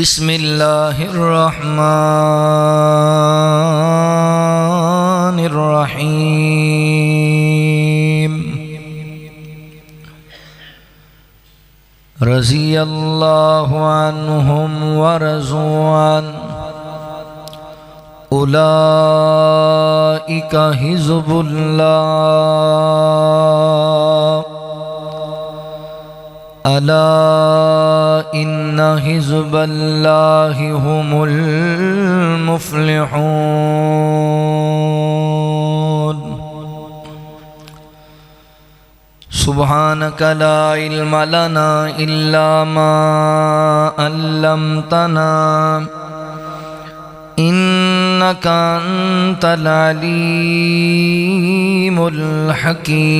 بسم اللہ الرحمن الرحیم رضی اللہ عنہم ورضوا عنہ اولئک حزب اللہ الا ان حزب اللہ هم المفلحون سبحانک لا علم لنا الا ما علمتنا انک انت العلیم الحکیم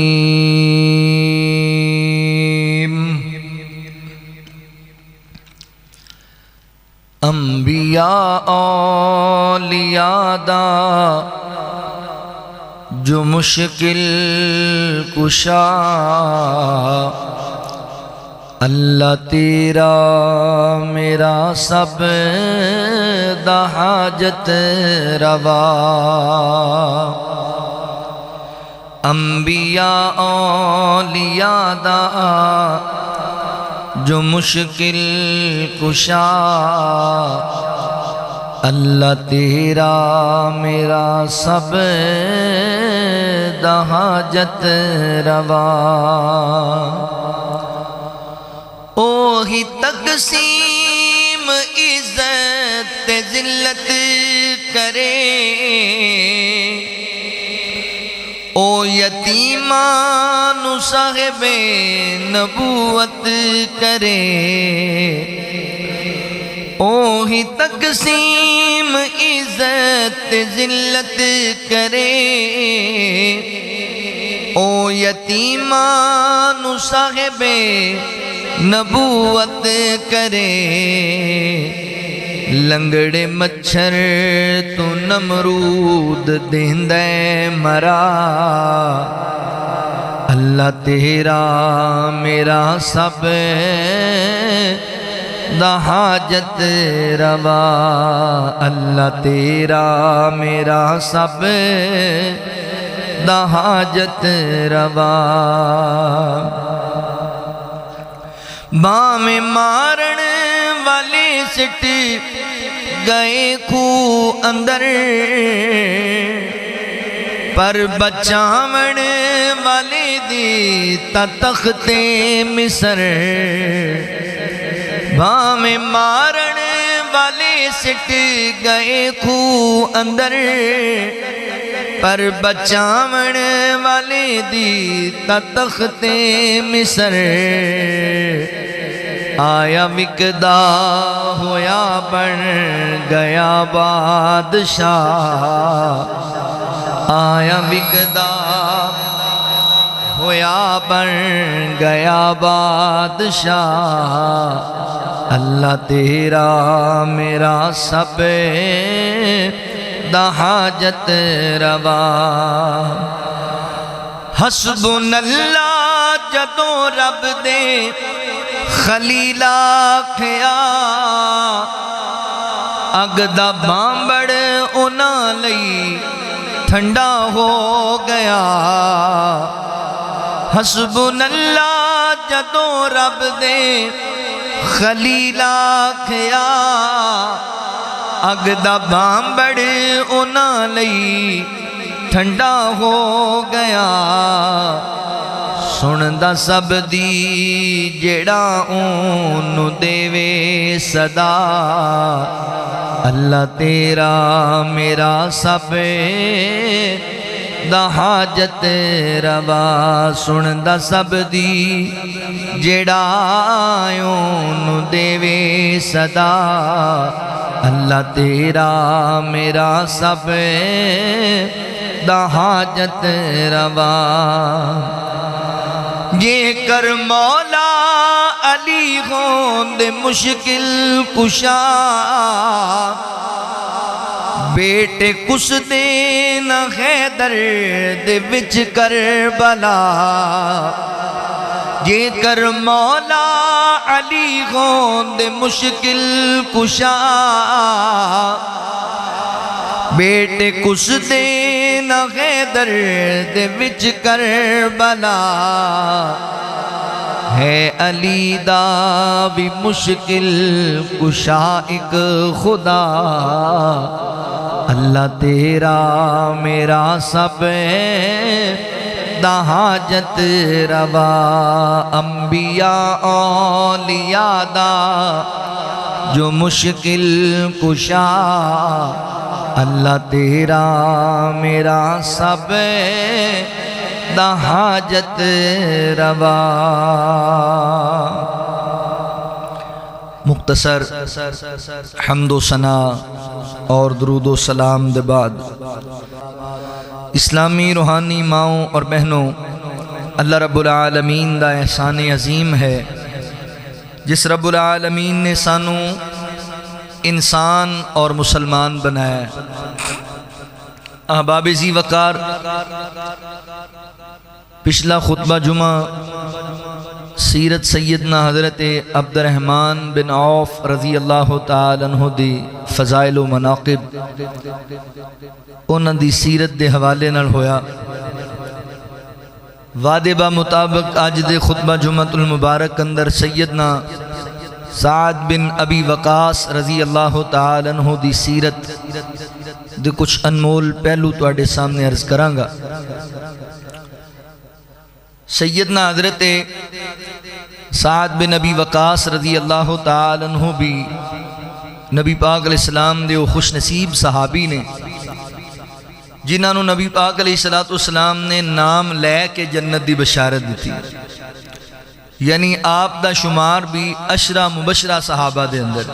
انبیاء اولیاء دا جو مشکل کشا اللہ تیرا میرا سب دا حاجت روا انبیاء اولیاء دا جو مشکل کشا اللہ تیرا میرا سب دا حاجت روا اوہی تقسیم عزت ذلت کرے او یتیمان صاحب نبوت کرے اوہی تقسیم عزت ذلت کرے او یتیمان صاحب نبوت کرے لنگڑے مچھر تو نمرود دیندے مرا اللہ تیرا میرا سب دا حاجت روا اللہ تیرا میرا سب دا حاجت روا بام مارن والے سٹ گئے کھو اندر پر بچاون والے دی تخت مصر بام مارن والے سٹ گئے کھو اندر پر بچاون والے دی تخت مصر آیا وکدا ہویا بن گیا بادشاہ آیا وکدا ہویا بن گیا بادشاہ اللہ تیرا میرا سب دا حاجت روا حسبنا اللہ جدوں رب دے خلیل آکھیا اگ دا بامبڑ انہاں لئی ٹھنڈا ہو گیا حسبنا اللہ جدوں رب دے خلیل آکھیا اگ دا بامبڑ انہاں لئی ٹھنڈا ہو گیا سندا سب دی جیڑا اونوں دیوے صدا اللہ تیرا میرا سب دا حاجت روا سندا سب دی جیڑا اونوں دیوے صدا اللہ تیرا میرا سب دا حاجت روا یہ کر مولا علی ہوند مشکل کشا بیٹے کس دین حیدر دے وچ کربلا یہ کر مولا علی ہوند مشکل کشا بیٹے کس دے نہ حیدر دے وچ کربلا ہے علی دا بھی مشکل کشا ایک خدا اللہ تیرا میرا سب دا حاجت روا انبیاء اولیاء دا جو مشکل کشا اللہ تیرا میرا سب دا حاجت روا مختصر حمد و ثنا اور درود و سلام دے بعد اسلامی روحانی ماؤں اور بہنوں اللہ رب العالمین دا احسان عظیم ہے جس رب العالمین نے سانو انسان اور مسلمان بنایا ہے۔ احباب ذی وقار پچھلا خطبہ جمعہ سیرت سیدنا حضرت عبد الرحمن بن عوف رضی اللہ تعالی عنہ دی فضائل و مناقب انہاں دی سیرت دے حوالے نال ہویا۔ وعدے با مطابق آج دے خطبہ جمعہ المبارک اندر سیدنا سعد بن ابی وقاص رضی اللہ تعالی عنہ دی سیرت دے کچھ انمول پہلو تواڈے سامنے عرض کرانگا۔ سیدنا حضرت سعد بن ابی وقاص رضی اللہ تعالی عنہ بھی نبی پاک علیہ السلام دے وہ خوش نصیب صحابی نے جنہاں نو نبی پاک علیہ السلام نے نام لے کے جنت دی بشارت دیتی، یعنی آپ دا شمار بھی عشرہ مبشرہ صحابہ دے اندر۔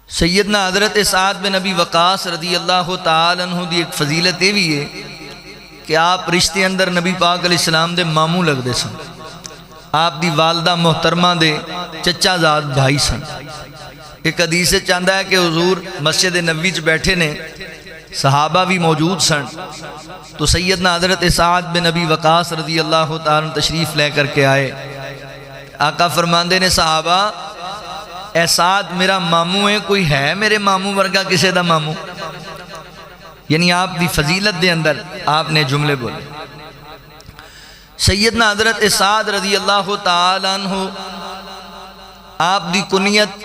سیدنا حضرت سعد بن ابی وقاص رضی اللہ تعالی عنہ دی ایک فضیلت یہ بھی ہے کہ آپ رشتے اندر نبی پاک علیہ السلام دے ماموں لگ دے سن، آپ دی والدہ محترمہ دے چچا زاد بھائی سن۔ ایک حدیث سے چاندہ ہے کہ حضور مسجد نبوی چ بیٹھے نے، صحابہ بھی موجود سن، تو سیدنا حضرت سعد بن ابی وقاص رضی اللہ تعالیٰ تشریف لے کر کے آئے۔ آقا فرماندے نے صحابہ اے سعد میرا ماموں ہے، کوئی ہے میرے ماموں ورگا کسے دا ماموں؟ یعنی آپ دی فضیلت دے اندر آپ نے جملے بولے۔ سیدنا حضرت سعد رضی اللہ تعالیٰ عنہ آپ دی کنیت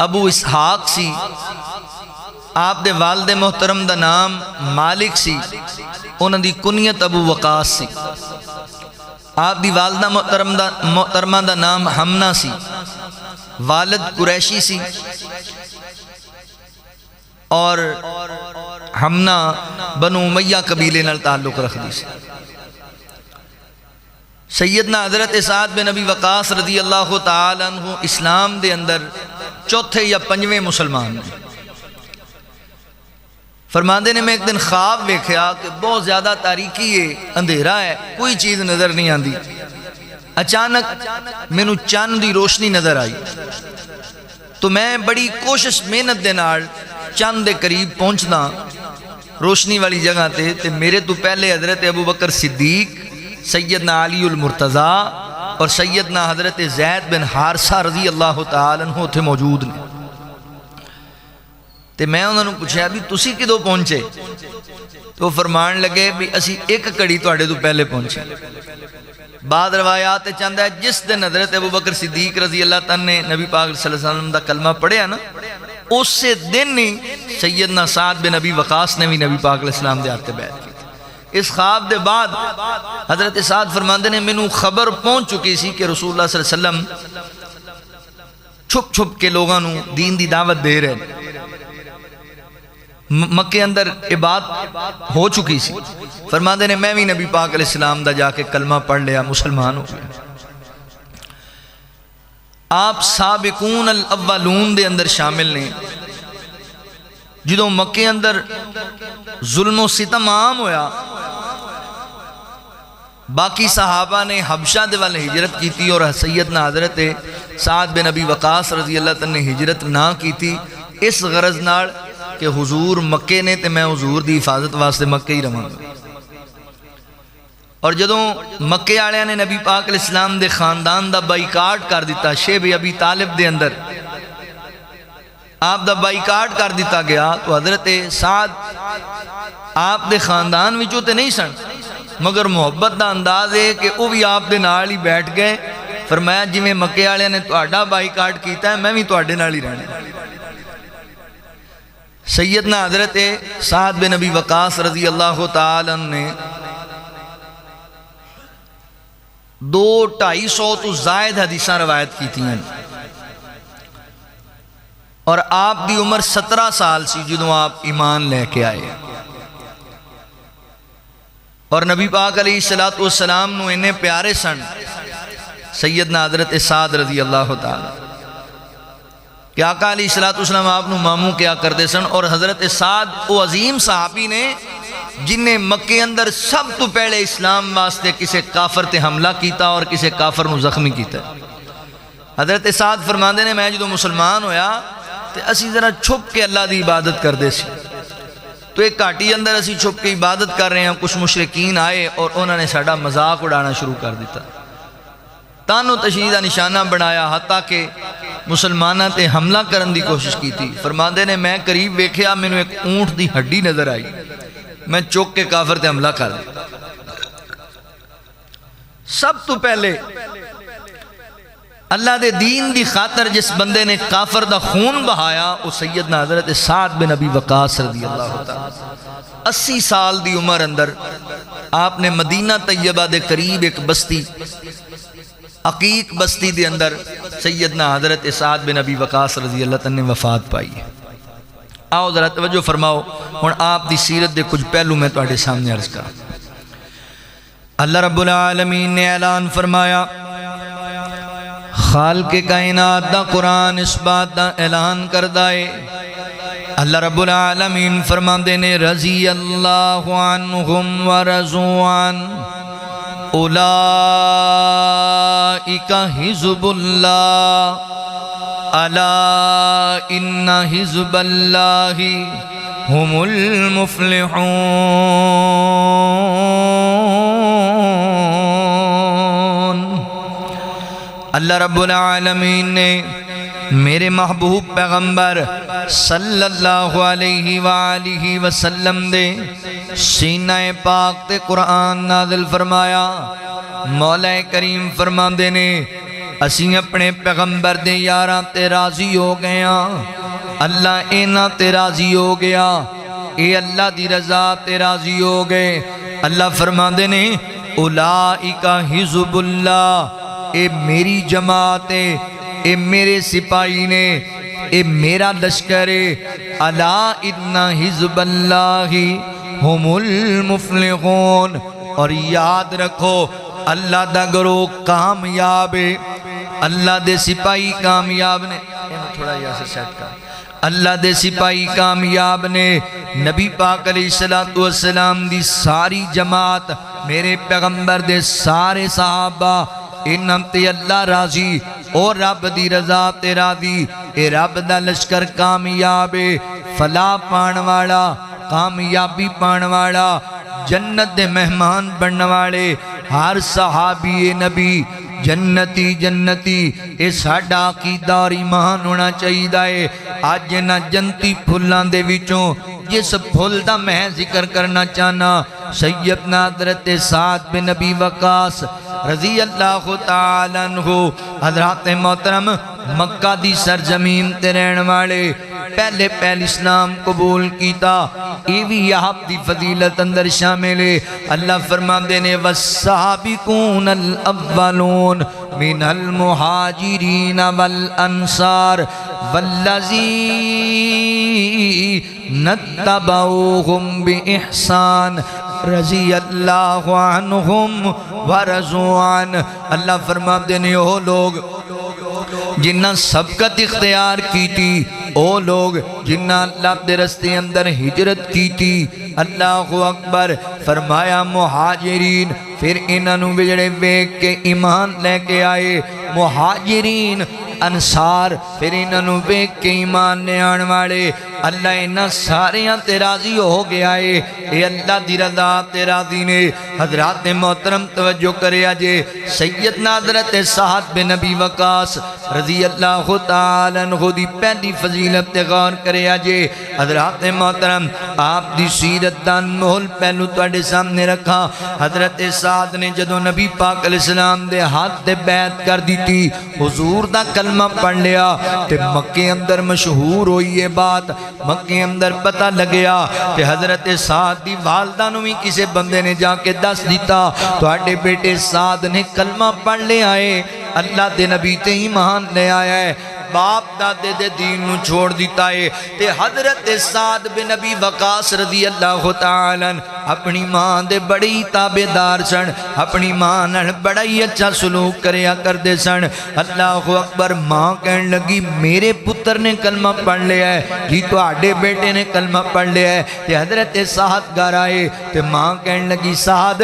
ابو اسحاق سی، آپ دے والد محترم دا نام مالک سی، انہاں دی کنیت ابو وقاص سی۔ آپ دی والدہ محترمہ دا نام حمنہ سی، والد قریشی سی، اور حمنہ بنو امیہ قبیلے نال تعلق رکھ دی سی۔ سیدنا حضرت سعد بن ابی وقاص رضی اللہ تعالی عنہ اسلام دے اندر چوتھے یا پنجویں مسلمان ہیں۔ فرماندے نے میں ایک دن خواب دیکھا کہ بہت زیادہ تاریکی ہے، اندھیرا ہے، کوئی چیز نظر نہیں آندی۔ اچانک مینوں چاند دی روشنی نظر آئی، تو میں بڑی کوشش محنت دے نال چاند دے قریب پہنچنا روشنی والی جگہ تے میرے تو پہلے حضرت ابو بکر صدیق، سیدنا علی المرتضیٰ اور سیدنا حضرت زید بن حارثہ رضی اللہ تعالیٰ عنہ تھے موجود نے۔ تے میں انہوں نے پوچھا بھی تسی کدو پہنچے؟ تو فرمان لگے بھی اسی ایک کڑی تواڈے تو پہلے پہنچے۔ بعد روایات چاندہ ہے جس دن حضرت ابو بکر صدیق رضی اللہ تعالیٰ نے نبی پاک صلی اللہ علیہ وسلم دا کلمہ پڑھیا نا، اس سے دن ہی سیدنا سعد بن ابی وقاص نے بھی نبی پاک علیہ السلام دے آتے بیعت کی۔ اس خواب دے بعد حضرت سعد فرماندے نے مینوں خبر پہنچ چکی سی کہ رسول اللہ صلی اللہ علیہ وسلم چھپ چھپ کے لوگاں نو دین دی دعوت دے رہے ہیں۔ مکے اندر عبادت ہو چکی سی، فرماندے نے میں بھی نبی پاک علیہ السلام دا جا کے کلمہ پڑھ لیا، مسلمان ہو گیا۔ آپ سابقون الاولون دے اندر شامل نے۔ جدوں مکے اندر ظلم و ستم عام ہویا، باقی صحابہ نے حبشہ دے والے ہجرت کی تھی اور سیدنا حضرت سعد بن ابی وقاص رضی اللہ تعالیٰ نے ہجرت نہ کی تھی، اس غرض نال کہ حضور مکے نے تے میں حضور دی حفاظت واسطے مکے ہی رہاں۔ اور جدوں مکے والے نے نبی پاک علیہ السلام دے خاندان دا بائیکاٹ کر دیتا، شیب ابی طالب دے اندر آپ دا بائیکاٹ کر دیتا گیا، تو حضرت سعد آپ دے خاندان وچوں تے نہیں سن، مگر محبت دا انداز ہے کہ وہ بھی آپ دے نال ہی بیٹھ گئے، فرمایا جی میں مکے والے نے تہاڈا بائیکاٹ کیتا ہے میں بھی تہاڈے نال ہی رہنا۔ سیدنا حضرت سعد بن ابی وقاص رضی اللہ تعالی عنہ نے 200-250 تو زائد حدیثاں روایت کی تھی، اور آپ دی عمر 17 سال سی جدوں آپ ایمان لے کے آئے، اور نبی پاک علیہ السلام نو انہیں پیارے سن سیدنا حضرت سعد رضی اللہ تعالی کہ آقا علیہ السلام آپ نو ماموں کیا کرتے سن۔ اور حضرت سعد وہ عظیم صحابی نے جن نے مکے اندر سب تو پہلے اسلام واسطے کسے کافر تے حملہ کیتا اور کسے کافر نو زخمی کیتا۔ حضرت سعد فرماندے نے میں جدو مسلمان ہویا تے اسی ذرا چھپ کے اللہ دی عبادت کر دے سی، تو ایک گھاٹی اندر اسی چھپ کے عبادت کر رہے ہیں، کچھ مشرکین آئے اور انہوں نے ساڈا مذاق اڑانا شروع کر دیتا، تانو تشہیر دا نشانہ بنایا، حتیٰ کہ مسلمانہ تے حملہ کرن دی کوشش کی تھی۔ فرماندے نے میں قریب ویکھیا مینوں ایک اونٹ دی ہڈی نظر آئی، میں چوک کے کافر تے حملہ کر دیا۔ سب تو پہلے اللہ دے دین دی خاطر جس بندے نے کافر دا خون بہایا وہ سیدنا حضرت سعد بن ابی وقاص رضی اللہ تعالی۔ 80 سال دی عمر اندر آپ نے مدینہ طیبہ دے قریب ایک بستی عقیق بستی دے اندر سیدنا حضرت سعد بن ابی وقاص رضی اللہ تعالی نے وفات پائی ہے۔ آؤ ذرا توجہ فرماؤ، ہن آپ دی سیرت دے کچھ پہلو میں تواڈے سامنے عرض کراں۔ اللہ رب العالمین نے اعلان فرمایا، خالق کائنات دا قرآن اس بات دا اعلان کردہ ہے، اللہ رب العالمین فرماندے نے رضی اللہ عنہم ورضوا عنہ اولئک حزب اللہ الا ان حزب اللہ هم المفلحون۔ اللہ رب العالمین نے میرے محبوب پیغمبر صلی اللہ علیہ وآلہ وسلم دے سینہ پاک تے قرآن نازل فرمایا۔ مولا کریم فرماندے نے اسی اپنے پیغمبر دے یاراں تے راضی ہو گیا، اللہ اینا تے راضی ہو گیا، اے اللہ دی رضا تے راضی ہو گئے۔ اللہ فرماندے نے اولئک حزب اللہ، اے میری جماعت ہے، اے میرے سپاہی نے، اے میرا لشکر ہے، الا ان حزب اللہ هم المفلحون۔ اور یاد رکھو اللہ دا گروہ کامیاب ہے، اللہ دے سپاہی کامیاب نے، تھوڑا یاسر سیٹ کر، اللہ دے سپاہی کامیاب نے۔ نبی پاک علیہ السلام دی ساری جماعت، میرے پیغمبر دے سارے صحابہ، انہم تے اللہ راضی اور رب دی رضا تے راضی، اے رب دا لشکر کامیاب ہے، فلاح پان والا، کامیابی پان والا، جنت دے مہمان بننے والے، ہر صحابی نبی جنتی جنتی، اے ساڈا عقیدہ اور ایمان ہونا چاہیے۔ آج نہ جنتی پھلاں دے وچوں جس پھل دا میں ذکر کرنا چاہنا، سیدنا حضرت سعد بن ابی وقاص رضی اللہ تعالی عنہ، حضرات محترم مکہ دی سرزمین تے رہن والے، پہلے اسلام قبول کیتا، یہ بھی آپ دی فضیلت اندر شامل ہے۔ اللہ فرماندے نے والسابقون الاولون من المہاجرین والانصار والذین اتبعوہم بإحسان رضی اللہ عنہم ورضوا عنہ۔ اللہ فرماندے نے وہ لوگ جنہ سبقت اختیار کی تھی، او لوگ جنہ اللہ دے رستے اندر ہجرت کی تھی، اللہ اکبر۔ فرمایا مہاجرین، پھر انہوں بجڑے بیک کے ایمان لے کے آئے، مہاجرین انصار پھر انہوں ویکھ کے ایمان نے آن والے اللہ انہاں ساریاں تے راضی ہو گیا ہے اے اللہ دی رضا تے راضی نے حضرات محترم توجہ کرے آجے سیدنا حضرت سعد بن ابی وقاص رضی اللہ تعالیٰ عنہ دی پہلی فضیلت تے غور کرے آجے حضرات محترم آپ دی سیرت دان محل پہلو توڑے سامنے رکھا حضرت سعد نے جدو نبی پاک علیہ السلام دے ہاتھ دے بیعت کر دی تھی حضور دا کلمہ پڑھ لیا تے مکے اندر مشہور ہوئی یہ بات مکے اندر پتہ لگیا کہ حضرت سعد دی والدہ نوی کسے بندے نے جا کے دس دیتا تو آٹے بیٹے سعد نے کلمہ پڑھ لے آئے اللہ دے نبی تے ایمان لے آیا ہے باپ دادے دے دین نو چھوڑ دیتا ہے تے حضرت سعد بن ابی وقاص رضی اللہ تعالیٰ اپنی ماں دے بڑی تابعدار سن اپنی ماں نال بڑا ہی اچھا سلوک کریا کر دے سن اللہ اکبر ماں کہن لگی میرے پتر نے کلمہ پڑھ لیا ہے جی تو آڈے بیٹے نے کلمہ پڑھ لیا ہے تے حضرت سعد گھر آئے تے ماں کہن لگی سعد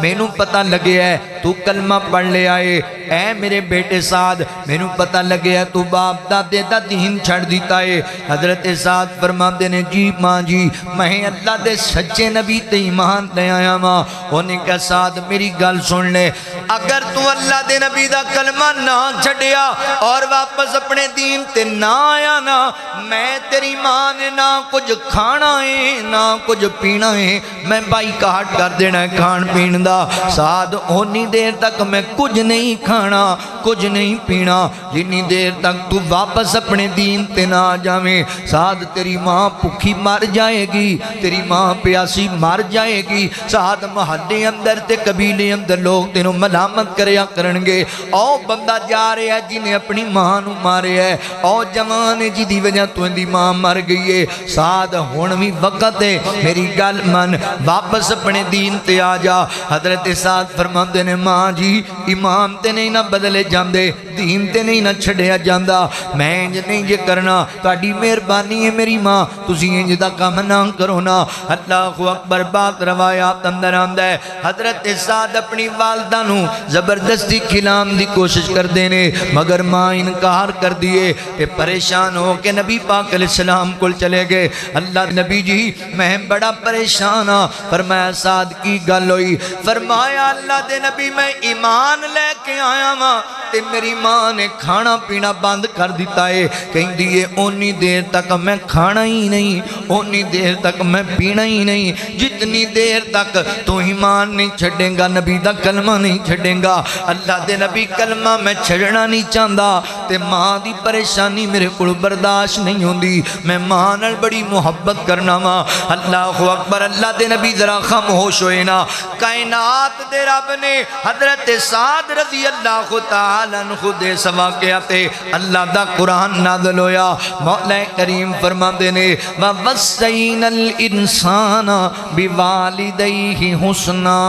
مینو پتہ لگے ہے تو کلمہ پڑھ لے آئے اے میرے بیٹے سعد مینو پتہ لگے ہے تو باپ دادے دا دین چھڑ دیتا ہے حضرت سعد فرما دینے جی ماں جی میں اللہ دے سچے نبی تے ایمان لے آیا ماں انہیں کہا سعد میری گل سن لے اگر تو اللہ دے نبی دا کلمہ نہ چھڑیا اور واپس اپنے دین تے نہ آیا نا میں تیری ماں نے نہ کچھ کھانا ہے نہ کچھ پینا ہے میں بائی کاٹ کر دینا ہے کھان پین دا سعد ہونی دیر تک میں کچھ نہیں کھانا کچھ نہیں پینا جنی دیر تک تو واپس اپنے دین تے نہ جاویں سعد تیری ماں پکھی مر جائے گی تیری ماں پیاسی مر جائے گی سعد محلے اندر تے قبیلے اندر لوگ تینوں ملامت کریا کرنگے او بندہ جا رہے ہے جنہیں اپنی ماں نو مارے ہے او جوان جی دی وجہ تو اندی ماں مر گئی ہے سعد ہونوی وقت ہے میری گل من واپس اپنے دین تے آ جا حضرت سعد فرماندے نے ماں جی امام تے نہیں نہ بدلے جاندے دین تے نہیں نہ چھڑیا جاندہ میں انج نہیں یہ کرنا تاڑی مہربانی ہے میری ماں تسی انج دا کام نہ کرو نا اللہ اکبر بات روایات اندر آمدہ ہے حضرت سعد اپنی والدہ نو زبردستی کھلام دی کوشش کر دینے مگر ماں انکار کر دیے کہ پریشان ہو کہ نبی پاک علیہ السلام کل چلے گئے اللہ نبی جی میں بڑا پریشان ہاں فرمایا سعد کی گل ہوئی فرمایا اللہ دے نبی میں ایمان لے کے آیا ماں تے میری ماں نے کھانا پینا بند کر دیتا ہے کہیں دیئے اونی دیر تک میں کھانا ہی نہیں اونی دیر تک میں پینا ہی نہیں جتنی دیر تک تو ایمان نہیں چھڑیں گا نبی دا کلمہ نہیں چھڑیں گا اللہ دے نبی کلمہ میں چھڑنا نہیں چاہتا تے ماں دی پریشانی میرے کو برداشت نہیں ہوندی میں ماں نال بڑی محبت کرنا ماں اللہ اکبر اللہ دے نبی ذرا خاموش ہوئے نا کائنات دے رب نے حضرت سعد رضی اللہ تعالیٰ عنہ دے سوا کیا تے اللہ دا قرآن نازل ہویا مولا کریم فرما دینے وَوَسَّيْنَا الْإِنسَانَ بِوَالِدَيْهِ حُسْنًا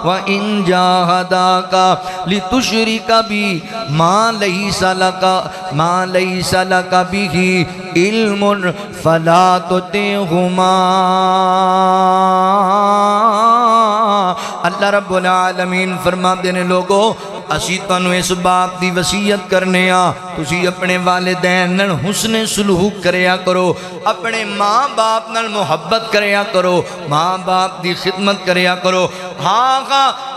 وَإِنْ جَاهَدَاكَ لِتُشْرِكَ بِي مَا لَيْسَ لَكَ بِهِ عِلْمٌ فَلَا تُطِعْهُمَا اللہ رب العالمین فرما دینے لوگو اسی تانو اس باپ دی وصیت کرنے تسی اپنے والدین نال حسن سلوک کریا کرو اپنے ماں باپ نال محبت کریا کرو ماں باپ دی خدمت کریا کرو ہاں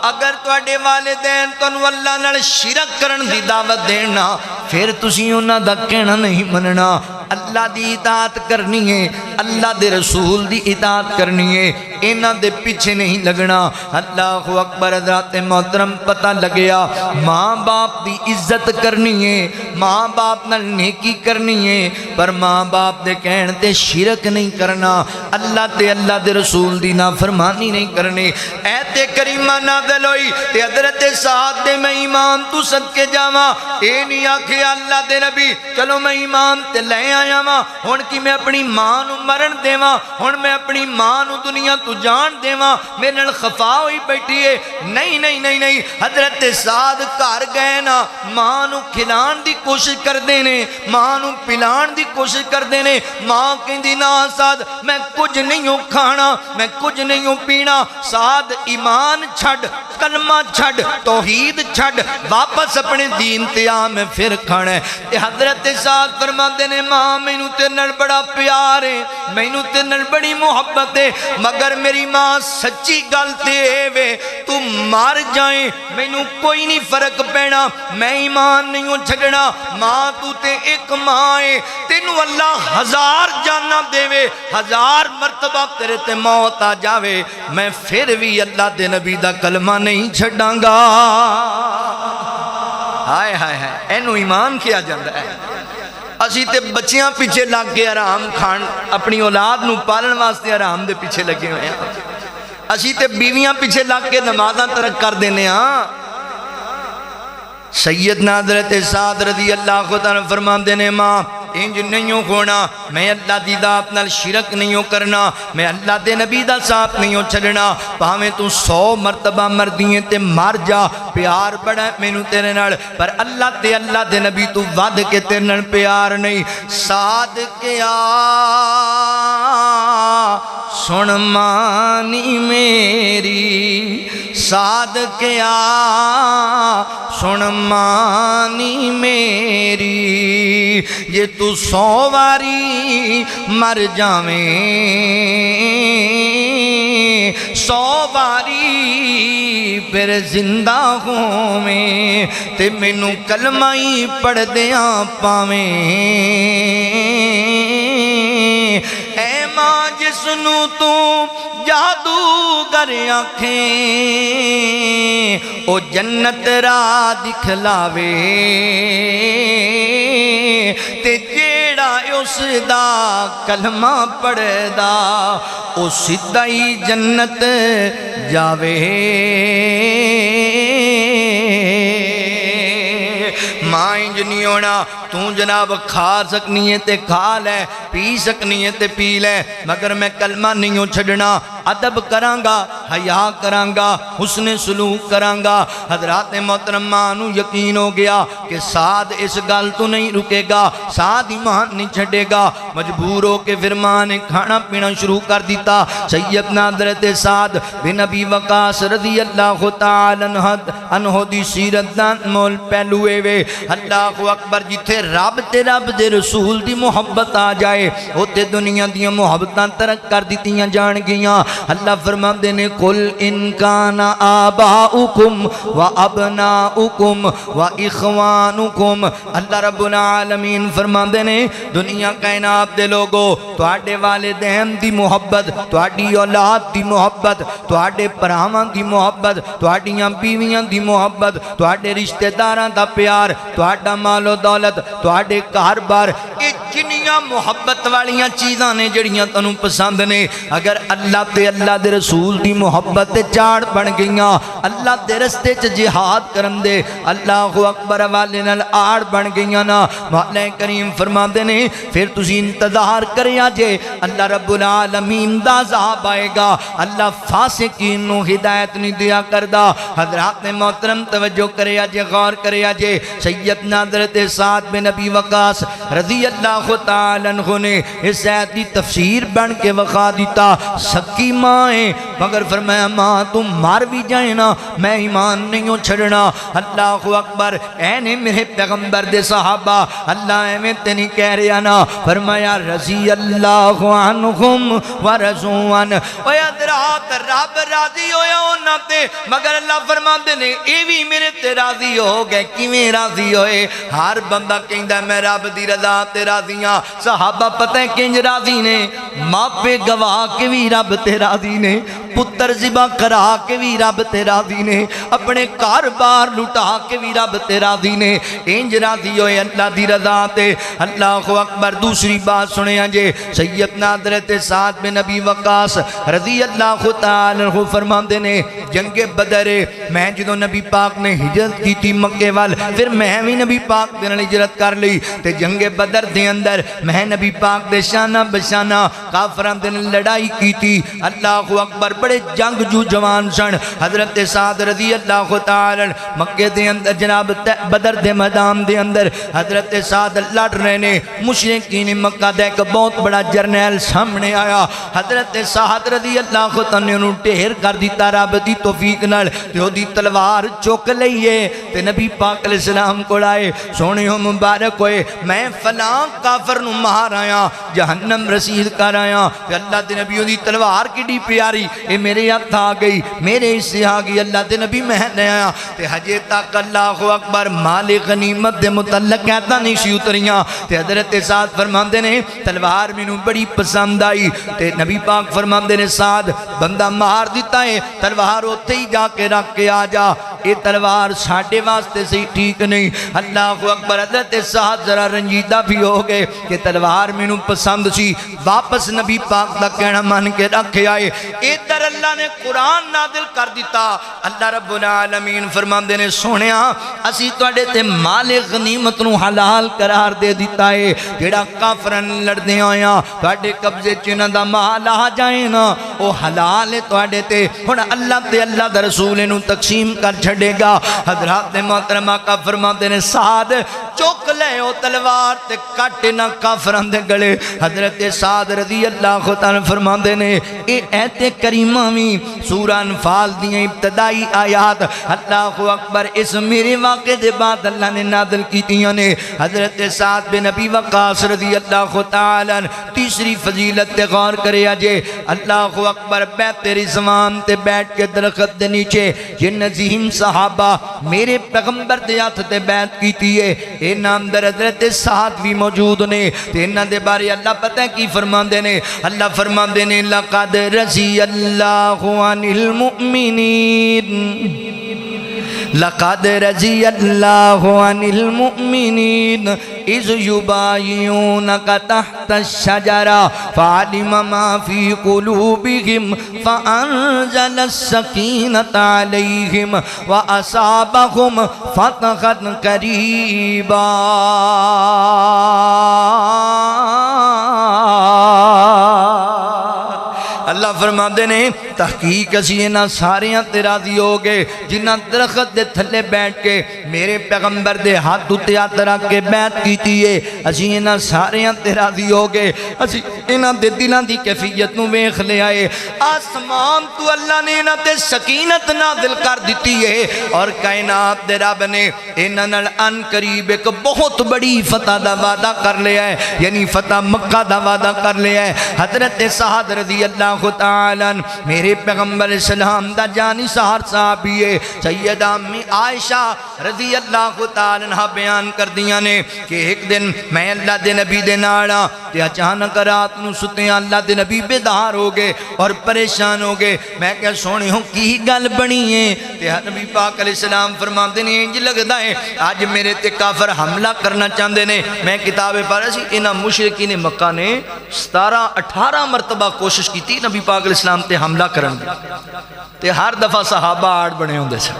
اگر تواڈے والدین تانو اللہ نال شرک کرن دی دعوت دینا پھر تسی انہاں دا کہنا نہیں مننا اللہ دی اطاعت کرنی ہے اللہ دے رسول دی اطاعت کرنی ہے انہاں دے پیچھے نہیں لگنا اللہ اکبر حضرات محترم پتہ لگیا ماں باپ دی عزت کرنی ہے ماں باپ نال نیکی کرنی ہے پر ماں باپ دے کہن تے شرک نہیں کرنا اللہ تے اللہ دے رسول دی نافرمانی نہیں کرنی ایت کریمہ نازل ہوئی تے حضرت سعد دے میں ایمان تو صدقے جاواں اے نہیں آکھے اللہ دے نبی چلو میں ایمان تے لے آیا ماں ہن کی میں اپنی ماں نو مرن دیواں ہن میں اپنی ماں نو دنیا تو جان دیواں میرے نال خفا ہوئی بیٹھی ہے نہیں نہیں نہیں نہیں حضرت سعد گھر گئے نا ماں نو کھلان دی کوشش کر دینے ماں نو پلان دی کوشش کر دینے ماں کہندی نا سعد میں کچھ نہیں ہوں کھانا میں کچھ نہیں ہوں پینا سعد ایمان چھڑ کلمہ چھڑ توحید چھڑ واپس اپنے دین تے آ میں پھر کھانا ہے۔ تے حضرت سعد فرماتے نے ماں مینوں تے نال بڑا پیار ہے، مینوں تے نال بڑی محبت ہے، مگر میری ماں سچی گل تے وے تو مار جائیں مینوں کوئی نہیں فرق پینا، میں ایمان نہیں ہوں چھڑنا، ماں تو تے ایک ماں ہے، تینوں اللہ 1000 جانا دے وے، 1000 مرتبہ تیرے تے موت آ جاوے، میں پھر بھی اللہ دے نبی دا کلمہ نہیں چھڑاں گا۔ ہائے ہائے ہائے، اینو ایمان کیا جاندہ ہے۔ اسی تے بچیاں پیچھے لگ کے آرام کھان اپنی اولاد نو پالن واسطے آرام دے پیچھے لگے ہوئے ہیں، اسی تے بیویاں پیچھے لگ کے نمازاں ترک کر دینے ہاں۔ سیدنا حضرت سعد رضی اللہ عنہ فرماندے نے ماں انج نہیں ہونا، میں اللہ دی ذات نال شرک نہیں کرنا، میں اللہ دے نبی دا ساتھ نہیں چھڑنا، پاویں تو 100 مرتبہ مردیے تے مر جا، پیار بڑا مینوں تیرے نال، پر اللہ دے نبی تو ود کے تیرے نال پیار نہیں۔ سعد کیا سن مانی میری، سعد کیا سن مانی میری، یہ تو 100 واری مر جاویں 100 واری پھر زندہ ہوویں، تے مینوں کلمہ ہی پڑھ دیاں پاویں۔ اے ماں جس نو تو جادوگر آنکھیں او جنت را دکھلاوے، تے جیڑا اس دا کلمہ پڑھ دا او سدھا ہی جنت جاوے۔ ماں انج نہیں ہونا، تو جناب کھا سکنی ہے تے کھا لے، پی سکنی ہے تے پی لے، مگر میں کلمہ نہیں ہوں چھڑنا، ادب کرانگا، حیا کرانگا، حسن سلوک کرانگا۔ حضرات محترمہ نو یقین ہو گیا کہ سعد اس گل تو نہیں رکے گا، سعد ایمان نہیں چھڑے گا، مجبور ہو کے پھر ماں نے کھانا پینا شروع کر دیتا۔ سیدنا حضرت سعد بن ابی وقاص رضی اللہ تعالی عنہ دی سیرت دان مول پہلوے وے۔ اللہ اکبر، جتھے رب تے رب دے رسول دی محبت آ جائے ہوتے دنیا دیاں محبتاں ترک کر دیتیاں جان گیاں۔ اللہ فرماندے نے قل ان کان آباؤکم و ابناؤکم و اخوانکم، اللہ رب العالمین فرماندے نے دنیا کائنات دے لوگو، تواڈے والدین دی محبت، تواڈی اولاد دی محبت، تواڈے پراواں دی محبت، تواڈیاں بیویاں دی محبت، تواڈے رشتہ داراں دا پیار، تواڈا مال و دولت، تواڈے کاروبار، اے جنیاں محبت والیاں چیزاں نے جڑیاں تنوں پسند نے، اگر اللہ تے اللہ دے رسول دی محبت چاڑ بن گئیاں، اللہ دے رستے چ جہاد کرن دے اللہ اکبر والے نال آڑ بن گئیاں نا، مولا کریم فرماندے نے پھر تسی انتظار کریا جے اللہ رب العالمین دا عذاب آئے گا، اللہ فاسقین نو ہدایت نہیں دیا کردا۔ حضرات محترم توجہ کریا جے، غور کریا جے، سیدنا حضرت سعد بن ابی وقاص رضی اللہ تعالی عنہ نے اس آیت دی تفسیر بن کے وقا دیتا، سکی ماں ہے مگر فرمایا ماں تم مار بھی جائیں نا میں ایمان نہیں ہوں چھڑنا۔ اللہ اکبر، اے نے میرے پیغمبر دے صحابہ، اللہ اے میں تینی کہہ رہا نا، فرمایا رضی اللہ عنہم و رضوان، اے حضرات رب راضی ہویا ہونا تے، مگر اللہ فرماندے نے اے بھی میرے تے راضی ہو گئے، کیویں راضی ہوئے؟ ہر بندہ کہندا میں رب دی رضا تے راضیاں، صحابہ پتہ ہے کنج راضی نے، ماپے گواہ کے بھی رب تے راضی نے، پتر ذبح کرا کے بھی رب تے راضی نے، اپنے کاروبار لٹا کے بھی رب تے راضی نے، انج راضی ہوئے اللہ دی رضا تے۔ اللہ اکبر، دوسری بات سنے جے، سیدنا حضرت سعد بن ابی وقاص رضی اللہ تعالی عنہ فرماندے نے جنگ بدر میں جدوں نبی پاک نے ہجرت کی تھی مکے وال، پھر میں بھی نبی پاک دے نال ہجرت کر لی تے جنگ بدر دے اندر میں نبی پاک دے شانہ بشانہ کافراں دے نال لڑائی کی تھی۔ اللہ اکبر، بڑے جنگجو جوان سن حضرت سعد رضی اللہ تعالی مکے دے اندر جناب بدر دے میدان دے اندر حضرت سعد لڑ رہے نے مشرکین مکہ دا ایک بہت بڑا جرنیل سامنے آیا حضرت سعد رضی اللہ تعالی نے ڈھیر کر دیتا رب دی توفیق نال تے او دی تلوار چک لئیے تے نبی پاک علیہ السلام کو لائے سونے ہو مبارک ہوئے میں فلاں کافر نو مار آیا جہنم رسید کر آیا کہ اللہ دے نبی دی تلوار کی ڈی پیاری اے میرے ہاتھ آ گئی میرے اس سے آ گئی اللہ دے نبی میں نے آیا تے حجے تک اللہ اکبر مال غنیمت دے متعلق کہتا نہیں سی اتریاں تے حضرت سعد فرماندے نے تلوار مینوں بڑی پسند آئی تے نبی پاک فرماندے نے سعد بندہ مار دیتا ہے تلوار اوتھے ہی جا کے رکھ کے آ جا یہ تلوار ساڈے واسطے سے ٹھیک نہیں اللہ اکبر حضرت سعد ذرا رنجیدہ بھی ہو گئے کہ تلوار مینوں پسند سی واپس نبی پاک دا کہنا مان کے رکھے آئے ادھر اللہ نے قرآن نازل کر دیتا اللہ رب العالمین فرماندے نے سونیا اسی تواڈے تے مال غنیمت نو حلال قرار دے دیتا ہے جڑا کافرن لڑدے آیا تواڈے قبضے چ انہاں دا مال آ جائے نا او حلال ہے تواڈے تے ہن اللہ تے اللہ دا رسول نو تقسیم کر چھڑے گا حضرات محترمہ کا فرماندے نے سعد چک لے او تلوار تے کٹ نہ کافراں دے گلے حضرت سعد رضی اللہ تعالی فرماندے نے اے ایت کریمہ وی سورہ انفال دی ابتدائی آیات اللہ اکبر اس میرے واقعے دے بعد اللہ نے نازل کیتیاں نے حضرت سعد بن ابی وقاص رضی اللہ تعالی تیسری فضیلت تے غور کرے اجے اللہ اکبر بیت رضوان تے بیٹھ کے درخت دے نیچے جن عظیم صحابہ میرے پیغمبر دے ہاتھ تے بیعت کیتی ہے اے نام در حضرت سعد بھی موجود نے تے انہاں دے بارے اللہ پتہ ہے کی فرماندے نے اللہ فرماندے نے لقد رضی اللہ عن المؤمنین لقد رضی اللہ عن المؤمنین اذ یبایعونک تحت الشجرہ فعلم ما فی قلوبہم فانزل السکینۃ علیہم واصابہم فتحا قریبا اللہ فرماندے نے تحقیق اسی انہاں ساریاں تے راضی ہو گئے جنہاں درخت دے تھلے بیٹھ کے میرے پیغمبر دے ہاتھ اتے ہاتھ رکھ کے بیعت کیتی ہے اسی انہاں ساریاں تے راضی ہو گئے اسی انہاں دے دلاں دی کیفیت نو ویکھ لے آئے آسمان تو اللہ نے انہاں تے سکینت نازل کر دیتی ہے اور کائنات دے رب نے انہاں نال ان قریب ایک بہت بڑی فتح دا وعدہ کر لیا ہے یعنی فتح مکہ دا وعدہ کر لیا ہے حضرت سعد رضی اللہ تعالی میرے پیغمبر اسلام دا جانی سہار صحابی ہے سیدہ امی عائشہ رضی اللہ تعالی عنہ بیان کر دیا نے کہ ایک دن میں اللہ دے نبی دے ناڑا تے اچانک رات نو ستے اللہ دے نبی بیدار ہو گئے اور پریشان ہو گئے میں کیا سونے ہوں کی گل بنی ہے تے نبی پاک علیہ السلام فرماتے ہیں انج لگدا ہے آج میرے تے کافر حملہ کرنا چاہندے نے میں کتاب پڑھ سی انہاں مشرکین مکہ نے 17-18 مرتبہ کوشش کی تھی نبی پاک علیہ السلام تے حملہ کرن تے ہر دفعہ صحابہ آڑ بنے ہوندے سے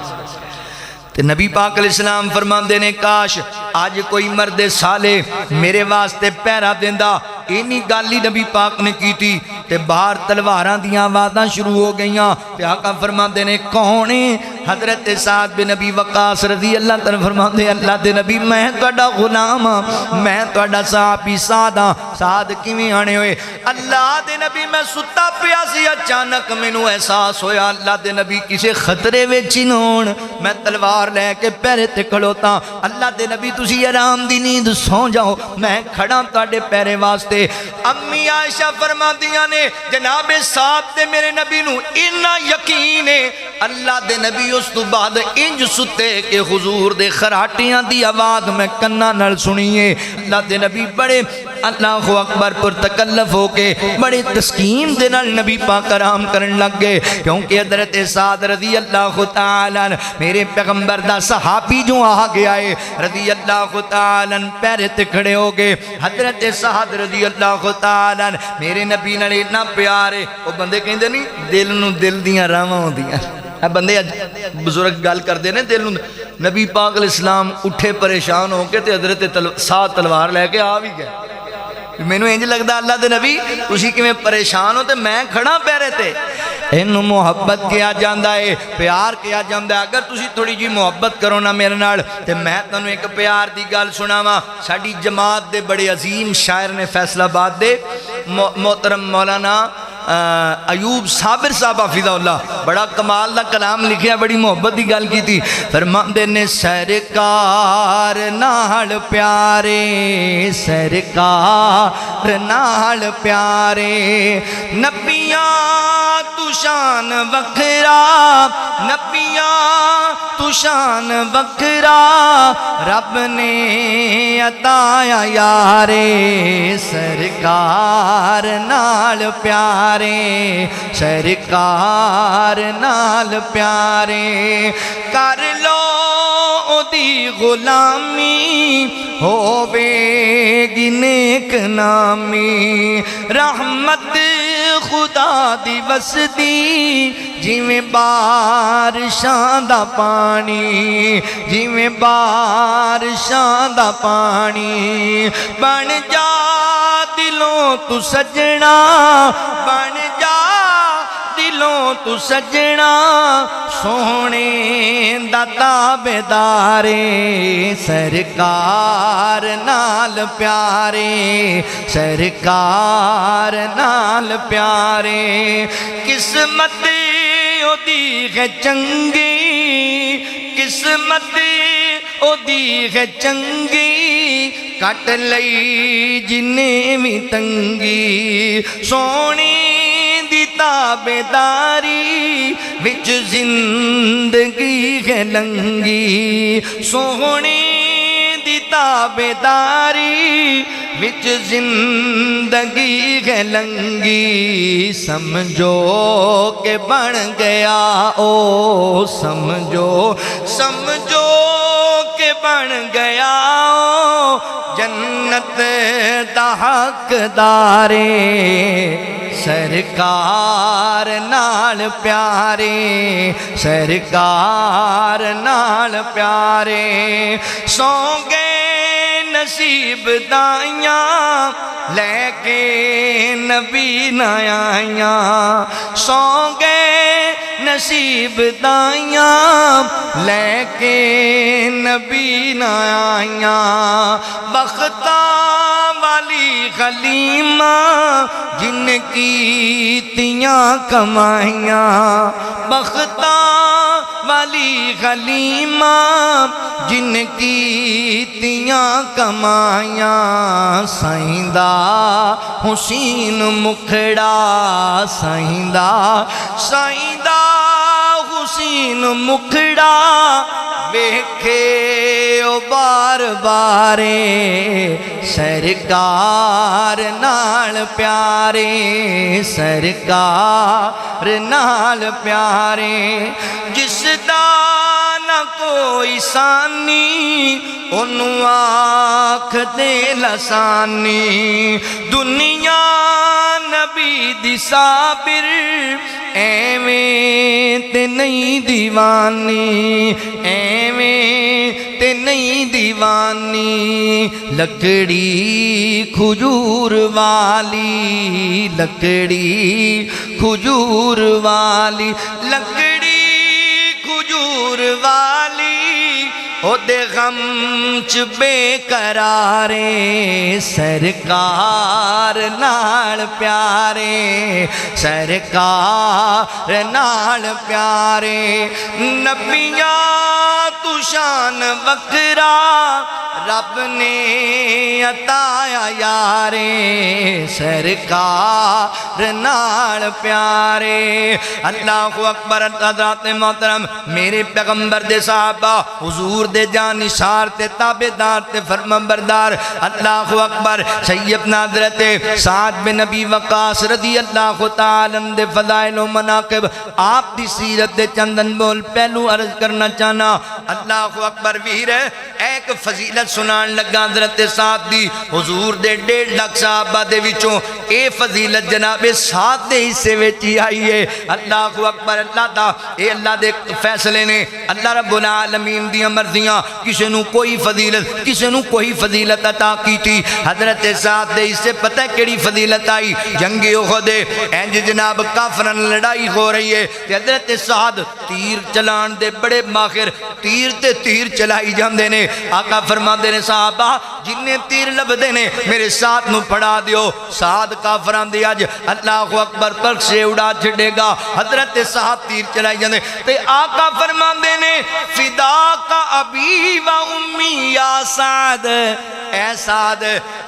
تے نبی پاک علیہ السلام فرماندے نے کاش آج کوئی مرد صالح میرے واسطے پیرا دیندہ اینی گالی نبی پاک نے کی تھی تے باہر تلواراں دیاں آوازاں شروع ہو گئیاں تے آقا فرماندے نے کونے حضرت سعد بن ابی وقاص رضی اللہ تعالی فرماندے اللہ دے نبی میں تہاڈا غلام ہاں میں تہاڈا صحابی سعد ہاں سعد کیویں آنے ہوئے اللہ دے نبی میں ستا پیا سی اچانک مینوں احساس ہویا اللہ دے نبی کسے خطرے وچ نہ ہون میں تلوار لے کے پیرے تے کھڑوتا اللہ دے نبی تسی آرام دی نیند سو جاؤ میں کھڑا تہاڈے پیرے واسطے امی عائشہ فرماندیاں نے جناب سعد دے میرے نبی نو اتنا یقین ہے اللہ دے نبی اس تو بعد انج ستے کہ حضور دے خراٹیاں دی آواز میں کناں نال سنیے اللہ دے نبی بڑے اللہ اکبر پر تکلف ہو کے بڑے تسکین دے نال نبی پاک آرام کرن لگ گئے کیونکہ حضرت سعد رضی اللہ تعالی میرے پیغمبر دا صحابی جو آ گیا ہے رضی اللہ تعالی پیرے تے کھڑے ہو گئے حضرت سعد رضی اللہ تعالی میرے نبی نال اتنا پیار ہے وہ بندے کہندے نہیں دل نو دل دیاں راواں ہوندیاں بندے بزرگ گل کردے نے دل نو نبی پاک علیہ السلام اٹھے پریشان ہو کے تے حضرت سعد تلوار لے کے آ بھی گئے مینوں انج لگدا اللہ دے نبی تسی کیویں پریشان ہو تے میں کھڑا پیرے تے. اینوں محبت کیا جاندا ہے، پیار کیا جاندا ہے. اگر تسی تھوڑی جی محبت کرو نا میرے نال تے میں تانوں ایک پیار دی گل سناواں. ساڈی جماعت دے بڑے عظیم شاعر نے فیصل آباد دے محترم مولانا ایوب صابر صاحب حفظہ اللہ بڑا کمال دا کلام لکھیا، بڑی محبت دی گل کی تھی. فرماندے نے سرکار نال پیارے، سرکار نال پیارے، نبیاں تو شان وکھرا، نبیاں تو شان وکھرا، رب نے عطایا یارے، سرکار نال پیارے، سرکار نال پیارے. کر لو او دی غلامی، ہووے گی نیک نامی، رحمت خدا دی وسدی جویں بارشاں دا پانی، جویں بارشاں دا پانی. بن جا دلوں تو سجنا، بن جا دلوں تو سجنا، سونے دا تابعدارے، سرکار نال پیارے، سرکار نال پیارے. قسمت او دی ہے چنگی، قسمت او دی ہے چنگی، کٹ لئی جنہیں بھی تنگی، سونی دی تابعداری وچ زندگی ہے لنگی، سونی دی تابعداری وچ زندگی ہے لنگی. سمجھو کہ بن گیا او، سمجھو سمجھو کہ بن گیا او جنت دا حقدارے، سرکار نال پیارے، سرکار نال پیارے. سو گئے نصیب دائیاں لے کے نبی نہ آئیاں، سو گئے نصیب دائیاں لے کے نبی نہ آئیاں. بختاں والی غلیمہ جن کی تیاں کمائیاں، بختاں والی غلیمہ جن کی تیاں کمائیاں. سائندہ حسین مکھڑا، سائندہ سائندہ حسین مکھڑا، ویکھے او بار بارے، سرکار نال پیارے، سرکار نال پیارے. جس دا نہ کوئی ثانی انہوں آکھ دے لسانی، دنیا نبی دی صابر ایویں تے نہیں دیوانی، ایویں تے نہیں دیوانی. لکڑی کھجور والی، لکڑی کھجور والی، لکڑی کھجور والی، او دے غم چ بے قرارے، سرکار نال پیارے، سرکار نال پیارے. نبیاں تو شان وکھرا، رب نے عطایا یارے، سرکار نال پیارے. اللہ اکبر. حضرات محترم میرے پیغمبر دے صحابہ حضور دے جانشار تے تابعدار تے فرمانبردار. اللہ اکبر. سیدنا حضرت سعد بن ابی وقاص رضی اللہ تعالی عنہ دے فضائل و مناقب، آپ دی سیرت دے چندن بول پہلو عرض کرنا چاہنا. اللہ اکبر. ویر ایک فضیلت سنان لگا حضرت سعد دی. حضور دے 1.5 لاکھ صحابہ دے وچوں اے فضیلت جناب سعد دے حصے وچ ہی آئی ہے۔ اللہ اکبر، اللہ دا اے اللہ دے فیصلے نے، اللہ رب العالمین دی مرضیاں، کسے نو کوئی فضیلت کسے نو کوئی فضیلت عطا کی تھی۔ حضرت سعد دے حصے پتہ کیڑی فضیلت آئی؟ جنگ احد انج جناب کافراں نال لڑائی ہو رہی ہے تے حضرت سعد تیر چلان دے بڑے ماہر، تیر تے تیر چلائی جاندے نے۔ آقا فرماندے نے صحابہ جننے تیر لبدے نے میرے ساتھ نو پڑھا دیو، سعد کافراں دی اج اللہ اکبر پر سے اڑا چھڑے گا۔ حضرت سعد تیر چلائی جاندے تے آقا فرماندے نے فداک ابی و امی یا سعد، اے سعد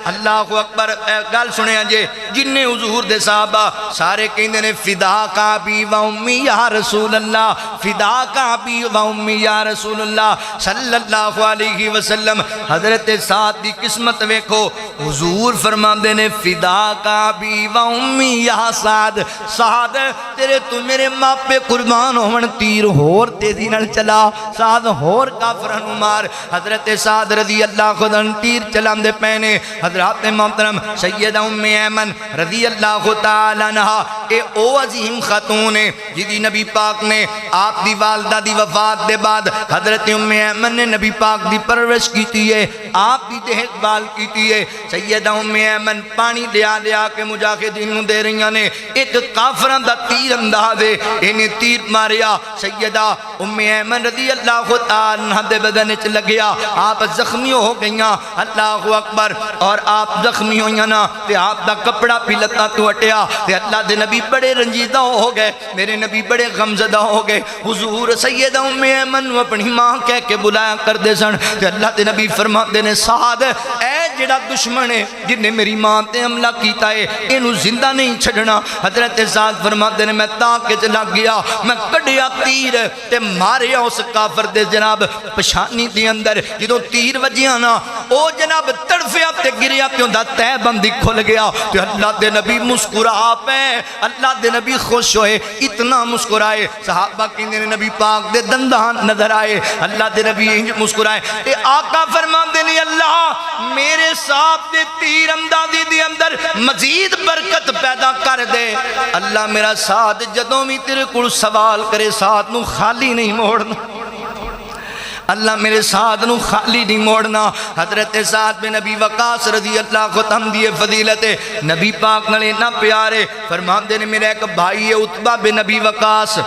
اللہ اکبر گل سنیا جے جننے حضور دے صحابہ سارے کہندے نے فداک ابی و امی یا رسول اللہ، فداک ابی و امی یا رسول اللہ صلی اللہ علیہ وسلم۔ حضرت سعد دی قسمت ویکھو، حضور فرماندے نے فداک ابی و امی یا سعد، سعد تیرے تو میرے ماپے قربان ہون، تیر ہور تیزی نال چلا، سعد ہور کافراں نو مار۔ حضرت سعد رضی اللہ عنہ تیر چلاندے پینے، حضرت محترم سیدہ ام ایمن رضی اللہ تعالی عنہ اے او عظیم خاتون ہے جدی نبی پاک نے آپ دی والدہ دی وفات دے بعد حضرت ام ایمن نے نبی پاک دی پرورش کیتی ہے، آپ دی دیکھ بھال کیتی ہے۔ سیدہ ام ایمن پانی لیا لیا کے مجاہدین نوں دے رہیاں نے، ایک کافراں دا تیر انداز ہے، انہیں تیر ماریا، سیدہ ام ایمن رضی اللہ تعالی عنہ دے بدن وچ لگیا، آپ زخمی ہو گئیاں، اللہ اکبر، اور آپ زخمی ہوئیاں نا تے آپ دا کپڑا پی لتا تو ہٹیا تے اللہ دے نبی بڑے رنجیدہ ہو گئے، میرے نبی بڑے غمزدہ ہو گئے۔ حضور سیدہ ام ایمن اپنی ماں کہہ کے بلایا کر دے سن تے اللہ دے نبی فرماتے نے سعد اے جڑا دشمن ہے جن نے میری ماں تے حملہ کیتا ہے اینو زندہ نہیں چھڑنا۔ حضرت سعد فرماتے نے میں تاکہ چلا گیا، میں کڈیا تیر تے ماریا اس کافر دے جناب پشانی دی اندر، جدوں تیر وجیاں نا او جناب تڑفیا تے گریا تے اوندا تہ بندی کھل گیا تے اللہ دے نبی مسکرا پے، اللہ دے نبی خوش ہوئے، اتنا مسکرائے صحابہ کہندے نے نبی پاک دے دندان نظر آئے، اللہ دے نبی انج مسکرائے تے آقا فرماندے نے اللہ میرے ساتھ دے تیر اندازی دے اندر مزید برکت پیدا کر دے۔ اللہ میرا ساتھ جدوں بھی تیرے کول سوال کرے ساتھ نو خالی نہیں موڑنا، اللہ میرے سعد نو خالی نہیں موڑنا۔ حضرت سعد بن نبی وقاص رضی اللہ عنہ دی فضیلت نبی پاک نال اتنا پیارے، فرماندے نے میرا ایک بھائی ہے عتبہ بن نبی وقاص،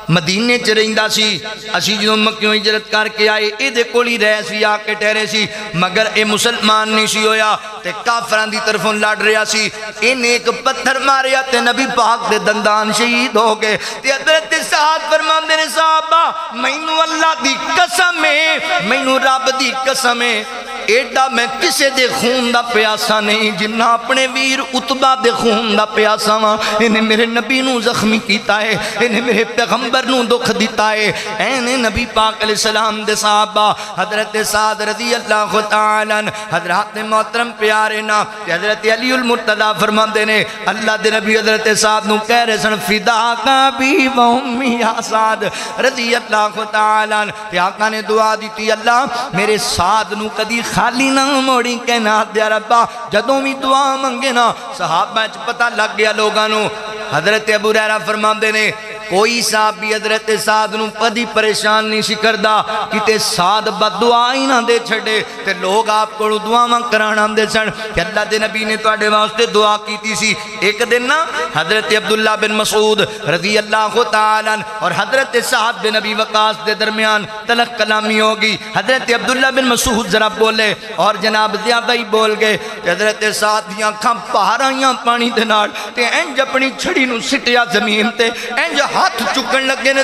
مدینے چ رہندا سی، اسی جدوں مکیوں ہجرت کر کے آئے اے دے کول ہی رہ سی، آ کے ٹھہرے سی، مگر اے مسلمان نہیں سی ہویا تے کافراں دی طرفوں لڑ رہا سی، انہیں ایک پتھر ماریا تے نبی پاک دے دندان شہید ہو گئے تے حضرت سعد فرماندے نے صحابہ مینوں اللہ دی قسم ہے، مینوں رب دی قسم ہے، ایڈا میں کسے دے خون دا پیاسا نہیں جنہ اپنے ویر عتبہ دے خون دا پیاسا ہاں۔ انہیں میرے نبی نو زخمی کیتا ہے، انہیں میرے پیغمبر نو دکھ دیتا ہے، انہیں نبی پاک علیہ السلام دے صحابہ حضرت سعد رضی اللہ تعالیٰ حضرت محترم پیارے نا حضرت علی المرتضی فرماندے نے اللہ دے نبی حضرت سعد نو کہہ رہے سن فداک ابی و امی یا سعد رضی اللہ تعالیٰ، تے آقا نے دعا دیتی اللہ میرے سعد نو کدی خالی نہ موڑی، کہنا دیا ربا جدوں بھی دعا منگے نا صحابہ چ پتہ لگ گیا لوگاں نو۔ حضرت ابو ہریرہ فرماندے نے کوئی صحابی حضرت سعد نو کدی پریشان نہیں سی کردا کتے سعد بد دعا ہی نہ دے چھڑے تے لوگ آپ کو دعاواں کرانا دے سن کہ اللہ دے نبی نے تواڈے واسطے دعا کیتی سی۔ ایک دن نا حضرت عبداللہ بن مسعود رضی اللہ تعالیٰ اور حضرت سعد بن نبی وقاص دے درمیان تلق کلامی ہوگی، حضرت عبداللہ بن مسعود ذرا بولے اور جناب زیادہ ہی بول گئے، حضرت سعد دیاں کھاں باہر آئیاں پانی دے نال تے انج اپنی چھڑی نو سٹیا زمین تے انج ہاتھ چکن لگے نے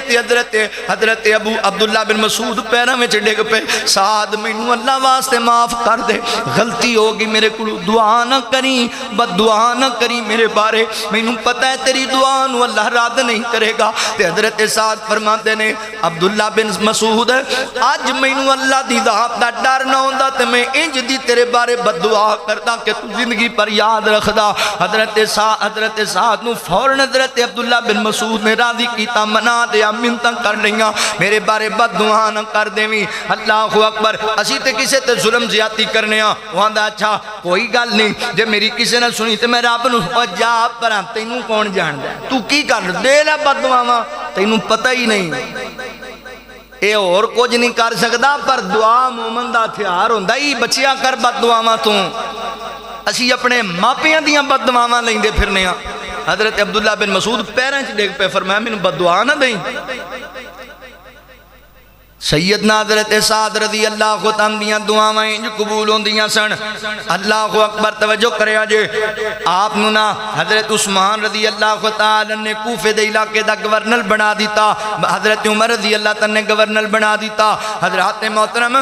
تے حضرت ابو عبداللہ بن مسعود پیراں وچ ڈگ پے، سعد مینوں اللہ واسطے معاف کر دے، غلطی ہوگی میرے کول دعا نہ کری، بد دعا نہ کری میرے بارے، مینوں پتہ ہے تیری دعا نو اللہ رد نہیں کرے گا۔ تے حضرت سعد فرماتے نے عبداللہ بن مسعود اج مینوں اللہ دی ذات دا ڈر نہ ہوندا تے میں انج دی تیرے بارے بد دعا کردا کہ تو زندگی پر یاد رکھدا۔ حضرت سعد نو فوراً حضرت عبداللہ بن مسعود نے راضی راضی کیتا منا دیا منتاں کر لیاں میرے بارے بد دعا نہ کر دیویں اللہ اکبر اسی تے کسے تے ظلم زیادتی کرنے ہاں وہ آندا اچھا کوئی گل نہیں جے میری کسے نہ سنی تے میں رب نو جا پراں تینوں کون جاندا ہے تو کی کر دے لے بد دعاواں تینوں پتہ ہی نہیں اے اور کچھ نہیں کر سکدا پر دعا مومن دا ہتھیار ہوندا ہی بچیا کر بد دعاواں تو اسی اپنے ماپیاں دیاں بد دعاواں لیندے پھرنے ہاں حضرت عبداللہ بن مسعود پیراں چ ڈگ پہ فرمایا مینوں بد دعا نہ دیں سیدنا حضرت سعد رضی اللہ عنہ دیاں دعاواں جو قبول ہوندیاں سن اللہ اکبر توجہ کریا جے آپ نو نا حضرت عثمان رضی اللہ تعالی نے کوفے دے علاقے دا گورنر بنا دیتا حضرت عمر رضی اللہ تعالی نے گورنر بنا دیتا حضرات محترم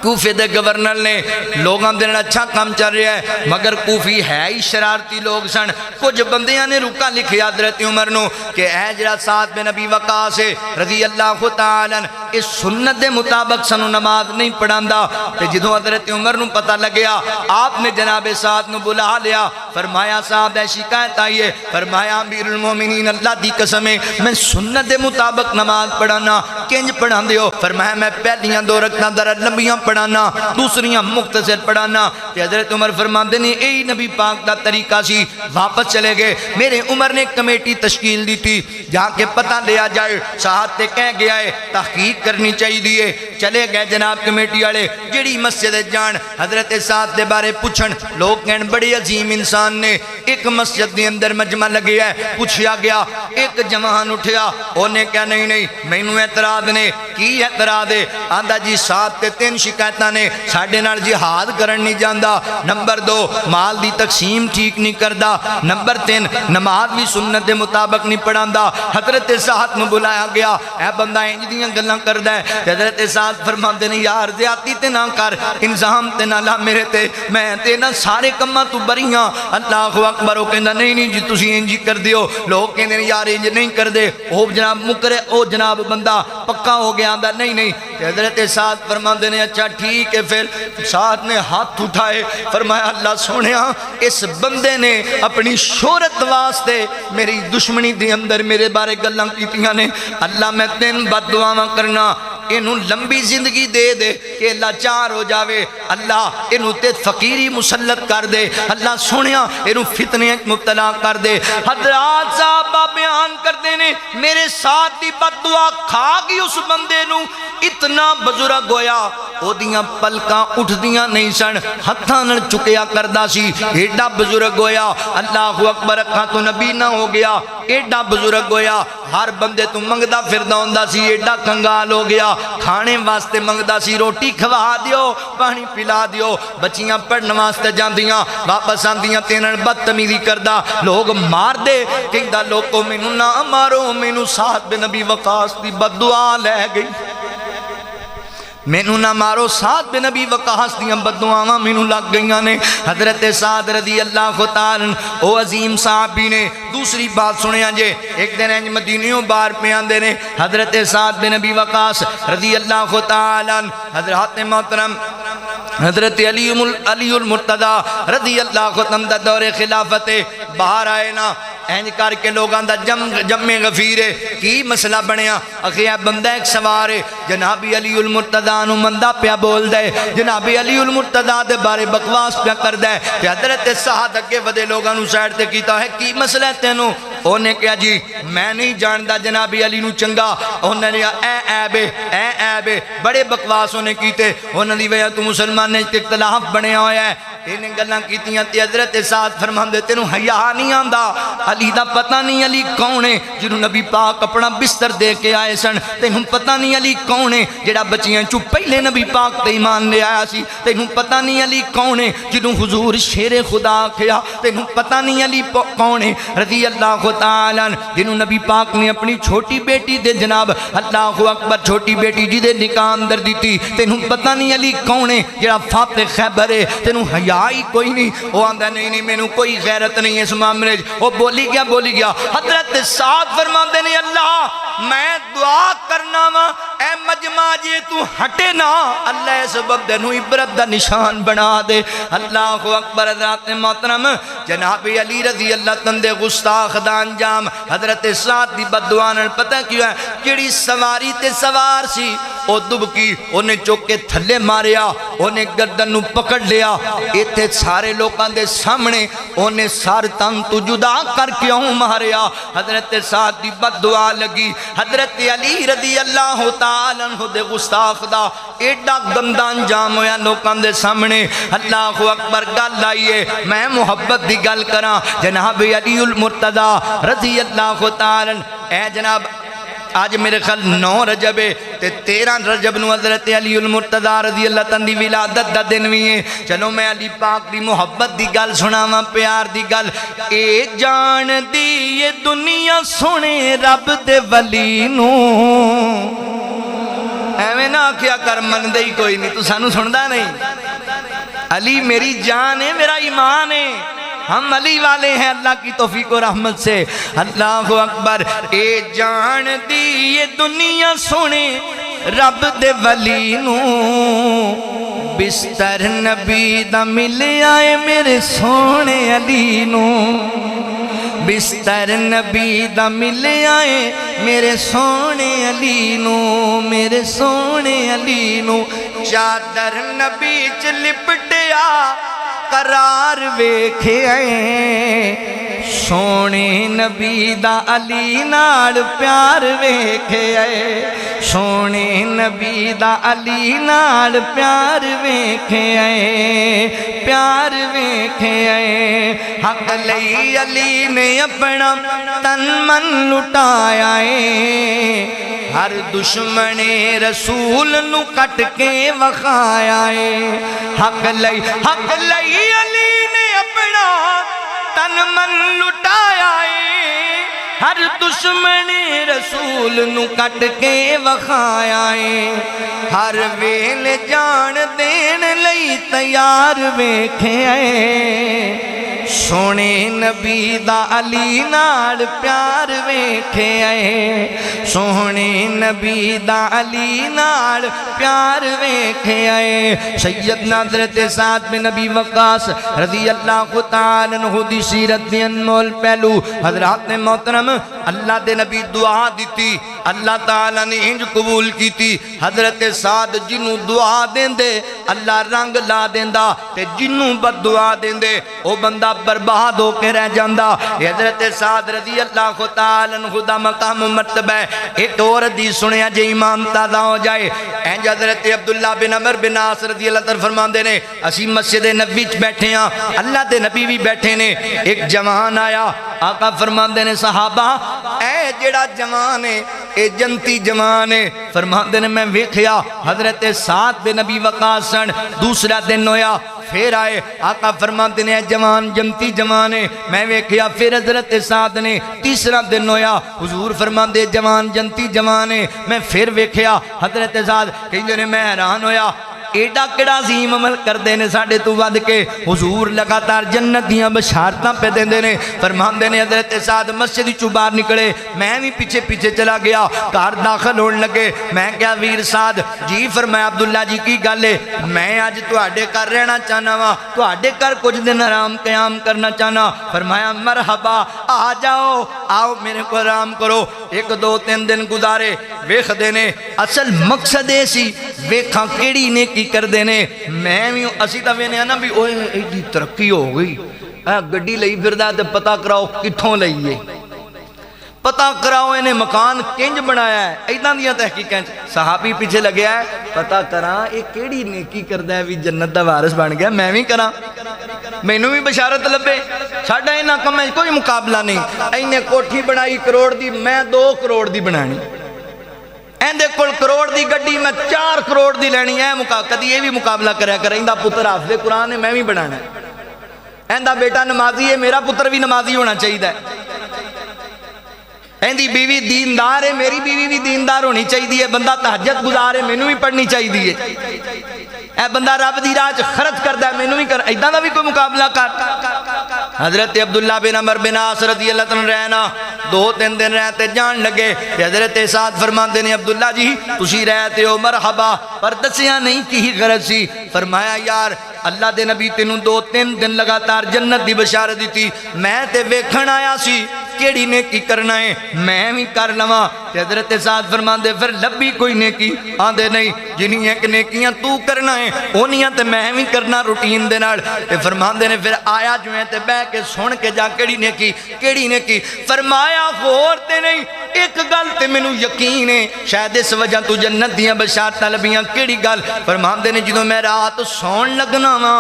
کوفے دے گورنر نے لوگاں دے اچھا کام چل رہا ہے مگر کوفی ہے ہی شرارتی لوگ سن کچھ بندیاں نے رکا لکھیا حضرت عمر نو کہ اے جڑا سعد بن ابی وقاص رضی اللہ تعالی اس سنت دے مطابق سنو نماز نہیں پڑھاندا تے جدوں حضرت عمر نو پتہ لگیا آپ نے جناب سعد نو بلا لیا فرمایا صاحب ہے شکایت آئی ہے فرمایا امیر المومنین اللہ دی قسم ہے میں سنت دے مطابق نماز پڑھانا کنج پڑھان دیو فرمایا میں پہلیاں دو رکعتاں در لمبیاں پڑھانا دوسریاں مختصر پڑھانا کہ حضرت عمر فرماندے نے اے نبی پاک دا طریقہ سی واپس چلے گئے میرے عمر نے کمیٹی تشکیل دی تھی جہاں کے پتہ لیا جائے ساتھ تے کہہ گیا ہے تحقیق کرنی چاہیے دیئے چلے گئے جناب کمیٹی والے جڑی مسجد جان حضرت سعد دے بارے پوچھن لوگ کہن بڑی عظیم انسان نے ایک مسجد دے اندر مجمع لگیا ہے پوچھیا گیا ایک جوان اٹھیا انہیں کہا نہیں مینوں اعتراض نے کی اعتراض ہے آندا جی ساتھ تے 3 شکایتاں نے ساڈے نال جہاد کرن نہیں جاندا نمبر 2 مال دی تقسیم ٹھیک نہیں کردا نمبر 3 نماز بھی سنت دے مطابق نہیں پڑھاندا حضرت سعد نو بلایا گیا اے بندہ انج دیاں گلاں کردا ہے حضرت سعد فرماندے نے یار زیادتی تے نہ کر الزام تے نہ لا میرے تے میں تے نہ سارے کماں تو بری ہاں اللہ اکبر او کہندا نہیں جی تسی انج کر دیو لوگ کہندے نے یار انج نہیں کر دے او جناب مکرے او جناب بندہ پکا ہو گیا آندا نہیں حضرت سعد فرماندے نے اچھا ٹھیک ہے پھر سعد نے ہاتھ اٹھائے فرمایا اللہ سونیا اس بندے نے اپنی شہرت واسطے میری دشمنی دے اندر میرے بارے گلاں کیتیاں نے اللہ میں 3 بد دعاواں کرنا انہوں لمبی زندگی دے دے کہ اللہ چار ہو جاوے اللہ انہوں تے فقیری مسلط کر دے اللہ سنیا انہوں فتنے مبتلا کر دے حضرات صاحبہ بیان کر دینے میرے ساتھ دی بد دعا کھا گی اس بندے نو اتنا بزرگ ہویا او دیاں پلکاں اٹھ دیاں نہیں سن ہتھاں نال چکیا کردا سی ایڈا بزرگ ہویا اللہ اکبر اکھاں تو نبی نہ ہو گیا ایڈا بزرگ ہویا ہر بندے تو منگدا پھردا ہوندا سی ایڈا کنگال ہو گیا کھانے واسطے منگدا سی روٹی کھوا دیو پانی پلا دیو بچیاں پڑھن واسطے جاندیاں واپس آندیاں تینن بدتمیزی کردا لوگ مار دے کہندا لوکو مینوں نہ مارو مینوں سعد بن ابی وقاص دی بد دعا لے گئی مینوں نہ مارو سعد بن ابی وقاص دیاں بد دعاواں مینوں لگ گئیاں نے حضرت سعد رضی اللہ تعالی او عظیم صحابی نے دوسری بات سنیا جے ایک دن انج مدینیوں بار پہ آندے نے حضرت سعد بن ابی وقاص رضی اللہ تعالی حضرات محترم حضرت علی المرتضی رضی اللہ عنہ دور خلافت باہر آئے نا اینج کر کے لوگاں دا جمع غفیر ہے کی مسئلہ بنیا اخیہ بندہ ایک سوار ہے جناب علی المرتضی نو مندہ پیا بول دے جناب علی المرتضی دے بارے بکواس پیا کر دے کہ حضرت سعد اگے ودے لوگاں نو سائڈ تے کیتا ہے کی مسئلہ ہے تینوں انہیں کہا جی میں نہیں جاندہ جناب علی نو چنگا انہیں نے اے عیب بڑے بکواس انہیں کیتے انہیں دی وجہ تو مسلمان نے اختلاف بنے ہویا ہے انہیں گلاں کیتیاں تے حضرت سعد فرماندے تینوں حیا نہیں آندا علی دا پتہ نہیں علی کون ہے جنہوں نبی پاک اپنا بستر دے کے آئے سن تینوں پتہ نہیں علی کون ہے جڑا بچیاں چو پہلے نبی پاک تے ایمان لے آیا سی تینوں پتہ نہیں علی کون ہے جنہوں حضور شیر خدا کھیا تینوں پتہ نہیں علی کون ہے رضی اللہ تعالی جنہوں نبی پاک نے اپنی چھوٹی بیٹی دے جناب اللہ اکبر چھوٹی بیٹی جی دے نکاح اندر دیتی تینوں پتہ نہیں علی کون ہے جڑا فاتح خیبر ہے تینوں حیا ہی کوئی نہیں وہ آندہ نہیں مینوں کوئی غیرت نہیں ہے اس معاملے وہ بولی گیا حضرت سعد فرماندے نے اللہ میں دعا کرنا وا اے مجمع جے تو ہٹے نا اللہ اس بندے نو عبرت دا نشان بنا دے اللہ اکبر حضرات محترم جناب علی رضی اللہ تندے گستاخ دا انجام حضرت سعد دی بددعا پتہ کیوں ہے کیڑی سواری تے سوار سی او دبکی انہیں چوک کے تھلے ماریا انہیں گردن نو پکڑ لیا ایتھے سارے لوکاں دے سامنے انہیں سار تن تو جدا کر کیوں ماریا حضرت سعد دی بددعا لگی حضرت علی رضی اللہ تعالیٰ عنہ دے گستاخ دا ایڈا گندا انجام ہویا لوکاں دے سامنے اللہ اکبر گل آئیے میں محبت دی گل کراں جناب علی المرتضی رضی اللہ تعالیٰ اے جناب آج میرے خیال 9 رجب ہے تے 13 رجب نو حضرت علی المرتضی رضی اللہ تعالیٰ دی ولادت دا دن بھی ہے چلو میں علی پاک دی محبت دی گل سناواں پیار دی گل اے جان دی یہ دنیا سنے رب دے ولی نو ایویں نہ کیا کر من دے ہی کوئی نہیں تو سانو سندا نہیں علی میری جان ہے میرا ایمان ہے ہم علی والے ہیں اللہ کی توفیق و رحمت سے اللہ اکبر اے جان دی یہ دنیا سنے رب دے ولی نو بستر نبی دا مل آئے میرے سونے علی نو بستر نبی دا مل آئے میرے سونے علی نو میرے سونے علی نو چادر نبی چ لپٹیا قرار ویکھے آئے سونے نبی دا علی نال پیار ویکھے آئے سونے نبی دا علی نال پیار ویکھے آئے پیار ویکھے آئے حق لئی علی نے اپنا تن من لٹایا ہے ہر دشمن رسول نو کٹ کے وخایا ہے حق لئی علی نے اپنا تن من لٹایا ہے ہر دشمن رسول نو کٹ کے وخایا ہے ہر ویل جان دین لئی تیار ویکھے آئے سونے نبی دا علی نال پیار ویکھے آئے سونے نبی دا علی نال پیار ویکھے آئے سیدنا حضرت سعد بن ابی وقاص رضی اللہ تعالیٰ عنہ دی سیرت دی انمول پہلو حضرات نے محترم اللہ دے نبی دعا دیتی اللہ تعالیٰ نے انج قبول کی تھی حضرت سعد جنوں دعا دیں دے اللہ رنگ لا دیندہ تے جنوں بد دعا دیں دے او بندہ برباد ہو کے رہ جاندہ حضرت سعد رضی اللہ تعالیٰ عنہ دا مقام مرتبہ ایک اور حدیث سنیا جے ایمان تازہ ہو جائے اینج حضرت عبداللہ بن عمر بن عاص رضی اللہ تعالیٰ فرمان دے نے اسی مسجد نبی چ بیٹھے ہیں اللہ دے نبی بھی بیٹھے نے ایک جوان آیا آقا فرمان دے نے صحابہ اے جڑا جوان ہے اے جنتی جوان ہے فرمان دے نے میں ویکھیا حضرت سعد بن ابی وقاص دوسرا دن ہویا پھر آئے آقا فرماتے ہیں جوان جنتی جوان ہے میں ویکھیا پھر حضرت سعد نے تیسرا دن ہویا حضور فرماتے جوان جنتی جوان ہے میں پھر ویکھیا حضرت سعد کہیں نے میں حیران ہویا ایڈا کڑا عظیم عمل کر دینے ساڑھے تو ود کے حضور لگاتار جنت دیاں بشارتاں پہ دیں دینے فرمان دینے حضرت سعد مسجد چو باہر نکلے میں بھی پیچھے پیچھے چلا گیا کار داخل ہونے لگے میں کیا ویر سعد جی فرمایا عبداللہ جی کی گالے میں آج تو آڈے کر رہنا چاہنا وا تو آڈے کر کچھ دن آرام قیام کرنا چاہنا فرمایا مرحبا آ جاؤ آؤ میرے کو آرام کرو ایک دو تین دن گزارے ویخ دینے اصل مقصد ایسی ویکھاں کیڑی نے کی کر دینے میں بھی اسی تا وینے نا بھی اوہ ایڈی ترقی ہو گئی گڈی لئی پھردا تے پتہ کراؤ کتھوں لئیے پتہ کراؤ انہیں مکان کنج بنایا ہے ایدان دیا تحقیقیں صحابی پیچھے لگیا ہے پتہ کراں ایک کیڑی نیکی کردہ ہے بھی جنت دا وارث بن گیا میں بھی کراں میں نو بھی بشارت لبے ساڑھا اینا کم ہے کوئی مقابلہ نہیں اینے کوٹھی بنائی کروڑ دی میں 2 کروڑ دی بنانی ایندے کل کروڑ دی گڈی میں 4 کروڑ دی لینی ہے کدی یہ بھی مقابلہ کریا کر ایندہ پتر حافظ قرآن ہے میں بھی بنانا ہے ایندہ بیٹا نمازی ہے میرا پتر بھی نمازی ہونا چاہیے ہے ایندی بیوی دیندار ہے میری بیوی بھی دیندار ہونی چاہیے ہے بندہ تہجد گزار ہے میں نے بھی پڑھنی چاہیے ہے اے بندہ رب دی راہ چ خرچ کردا ہے مینوں بھی کر ایداں دا بھی کوئی مقابلہ کر حضرت عبداللہ بن عمر بن عاص رضی اللہ عنہ رہنا 2-3 دن رہتے جان لگے حضرت سعد فرماندے نے عبداللہ جی تسی رہتے ہو مرحبا پر دسیا نہیں کی غرض سی فرمایا یار اللہ دے نبی تینوں 2-3 دن لگاتار جنت دی بشارت دیتی میں تے ویکھن آیا سی کیڑی نیکی کرنا ہے میں بھی کر لواں حضرت سعد فرماندے پھر لبی کوئی نیکی آندے نہیں جنہی ایک نیکیاں تو کرنا ہے اونیاں تے میں بھی کرنا روٹین دے نال تے فرماندے نے پھر آیا جو ہے تے بہ کے سن کے جا کیڑی نیکی فرمایا غور تے نہیں ایک گل تے مینوں یقین ہے شاید اس وجہ تو جنت دیاں بشارتاں لبیاں کیڑی گل فرماندے نے جدوں میں رات سون لگنا وا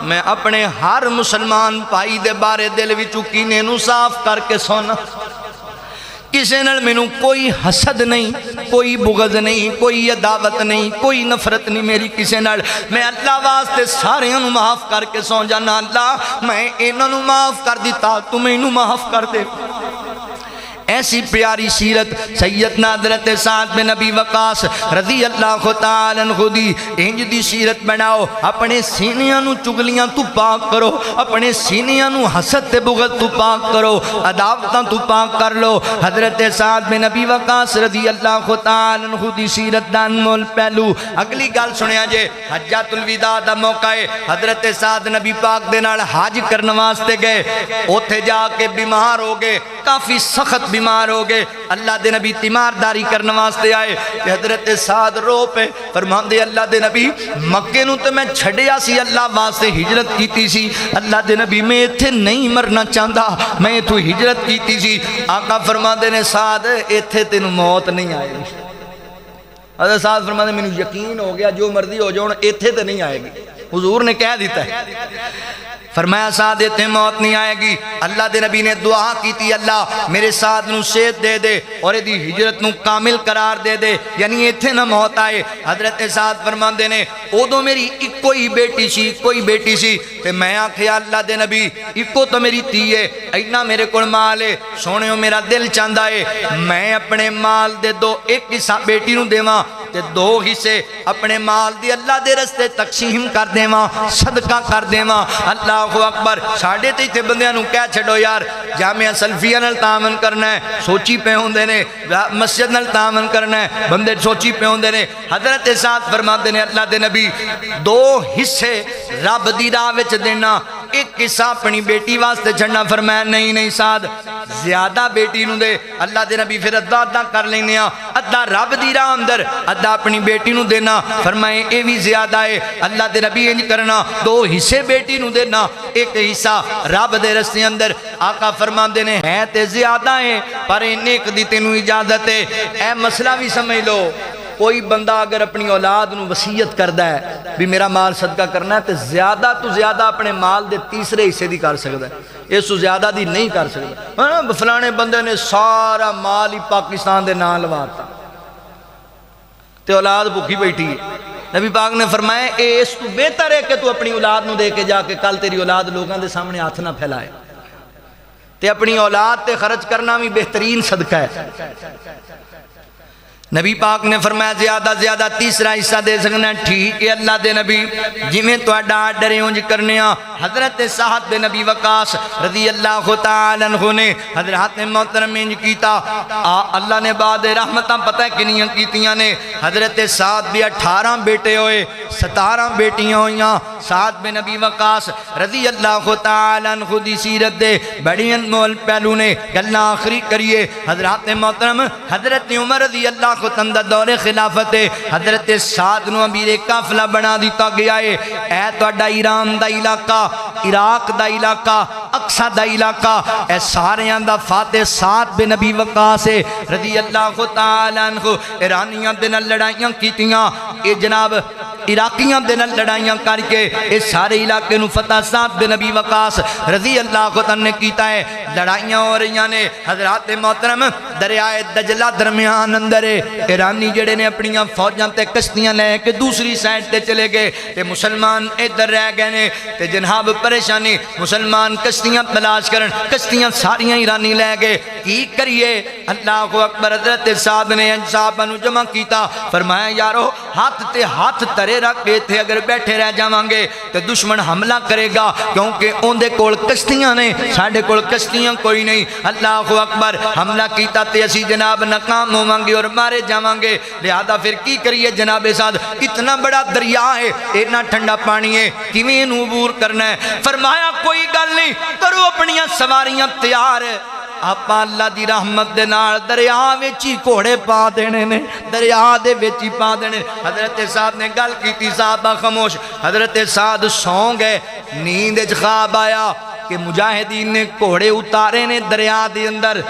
میں اپنے ہر مسلمان بھائی دے بارے دل وچوں کینے نو صاف کر کے سونا کسے نال مینوں کوئی حسد نہیں کوئی بغض نہیں کوئی عداوت نہیں کوئی نفرت نہیں میری کسے نال میں اللہ واسطے سارے نو معاف کر کے سو جانا اللہ میں انہاں نو معاف کر دیتا تو مینوں معاف کر دے ایسی پیاری سیرت سیدنا حضرت سعد بن ابی وقاص رضی اللہ تعالیٰ عنہ دی انج دی سیرت بناؤ اپنے سینیاں نو چگلیاں تو پاک کرو اپنے سینیاں نو حسد تے بغض تو پاک کرو عداوتاں تو پاک کر لو حضرت سعد بن ابی وقاص رضی اللہ تعالیٰ عنہ دی سیرت دا انمول پہلو اگلی گل سنیا جے حجۃ الوداع دا موقع ہے حضرت سعد نبی پاک دے نال حج کرن واسطے گئے اوتھے جا کے بیمار ہو گئے کافی سخت بیمار ہو گئے اللہ دے نبی تیمارداری کرنے واسطے آئے کہ حضرت سعد رو پہ فرماندے اللہ دے نبی مکے نو تے میں چھڑیا سی اللہ واسطے ہجرت کیتی سی اللہ دے نبی میں ایتھے نہیں مرنا چاہتا میں تو ہجرت کیتی سی آقا فرماندے نے سعد ایتھے تینوں موت نہیں آئے گی حضرت سعد فرماندے میں یقین ہو گیا جو مرضی ہو جاؤ ایتھے تے نہیں آئے گی حضور نے کہہ دیتا ہے فرمایا سعد اتنے موت نہیں آئے گی اللہ دے نبی نے دعا کی تھی اللہ میرے سعد نو صحت دے دے اور ایدی ہجرت نو کامل قرار دے دے یعنی اتنے نہ موت آئے حضرت سعد فرماندے نے او میری کوئی بیٹی سی تے میں آکھیا اللہ دے نبی اکو تو میری تھی ہے اینا میرے کول مال ہے سونے میرا دل چاندہ ہے میں اپنے مال دے ایک حصہ بیٹی نو دیواں تے 2 حصے اپنے مال دی اللہ دے رستے تقسیم کر دیواں صدقہ کر دیواں اللہ اکبر ساڑھے تے بندیاں نو کہہ چھڑو یار جامعہ سلفیہ نال تعاون کرنا ہے سوچی پہ ہوندے نے مسجد نال تعاون کرنا ہے بندے سوچی پہ ہوندے نے حضرت سعد فرماتے نے اللہ دے نبی 2 حصے رب دی راہ وچ دینا ایک حصہ اپنی بیٹی واسطے چھڑنا فرمایا نہیں سعد زیادہ بیٹی نو دے اللہ دے نبی پھر ادھا کر لینے ادھا رب دی راہ اندر ادھا اپنی بیٹی نو دینا فرمائے اے بھی زیادہ ہے اللہ دے نبی انج کرنا 2 حصے بیٹی نو دینا ایک حصہ رب دے رستے اندر آقا فرماندے نے ہے تے زیادہ ہے پر نیک دی تینوں اجازت ہے اے مسئلہ بھی سمجھ لو کوئی بندہ اگر اپنی اولاد نو وصیت کردا ہے بھی میرا مال صدقہ کرنا ہے تے زیادہ تو زیادہ اپنے مال دے تیسرے حصے دی کر سکتا ہے اس تو زیادہ دی نہیں کر سکتا فلانے بندے نے سارا مال ہی پاکستان دے نام لواتا تے اولاد بھوکی بیٹھی ہے نبی پاک نے فرمایا اس تو بہتر ہے کہ تو اپنی اولاد نو دے کے جا کے کل تیری اولاد لوگاں دے سامنے ہاتھ نہ پھیلائے تے اپنی اولاد تے خرچ کرنا بھی بہترین صدقہ ہے نبی پاک نے فرمایا زیادہ تیسرا حصہ دے سکنا ٹھیک ہے اللہ دے نبی جی میں تو اڈا ڈرے ہوں جی کرنے حضرت سعد بن ابی وقاص رضی اللہ تعالیٰ عنہ نے حضرت محترم انج کیتا اللہ نے بعد رحمتاں پتہ کنیاں کیتیاں نے حضرت سعد بھی 18 بیٹے ہوئے 17 بیٹیاں ہوئیاں سعد بن ابی وقاص رضی اللہ تعالیٰ عنہ دی سیرت دے بڑی انمول پہلو نے گلنا آخری کریے حضرت محترم حضرت عمر رضی اللہ کو تندہ دور خلافت حضرت سعد نو امیر قافلہ بنا دیتا گیا ہے اے تو اڈا ایران دا علاقہ عراق دا علاقہ اقصہ دا علاقہ اے سارے اندہ فاتح سعد بن ابی وقاص رضی اللہ تعالیٰ عنہ ایرانیاں دن لڑائیاں کیتیاں اے جناب عراقیاں دن لڑائیاں کر کے اس سارے علاقے نو فتح سعد بن ابی وقاص رضی اللہ عنہ نے کیتا ہے لڑائیاں ہو رہیاں نے حضرات محترم دریائے دجلہ درمیان اندر ایرانی جڑے نے اپنی فوجاں تے کشتیاں لے کے دوسری سائٹ تے چلے گئے تے مسلمان ادھر رہ گئے نے تے جناب پریشانی مسلمان کشتیاں تلاش کرن کشتیاں ساریاں ایرانی لے گئے کی کریے اللہ اکبر حضرت سعد نے انصابہ نو جمع کیتا فرمایا یارو ہاتھ تے ہاتھ ترے رکھ کے اتنے اگر بیٹھے رہ جاواں گے تو دشمن حملہ کرے گا، کیونکہ اندے کول کشتیاں نے، ساڈے کول کشتیاں کوئی نہیں۔ اللہ اکبر، حملہ کیتا تے اسی جناب ناکام ہوواں گے اور مارے جاواں گے، لہذا پھر کی کریے جناب سعد، اتنا بڑا دریا ہے، اتنا ٹھنڈا پانی ہے، کیویں نوں عبور کرنا ہے؟ فرمایا کوئی گل نہیں، کرو اپنیاں سواریاں تیار، آپ اللہ دی رحمت دے نال دریا وچی گھوڑے پا دینے نے، دریا دے وچی پا دینے۔ حضرت سعد نے گل کیتی، صحابہ خاموش، حضرت سعد سو گئے، نیند وچ خواب آیا کہ مجاہدین نے گھوڑے اتارے نے دریا دے اندر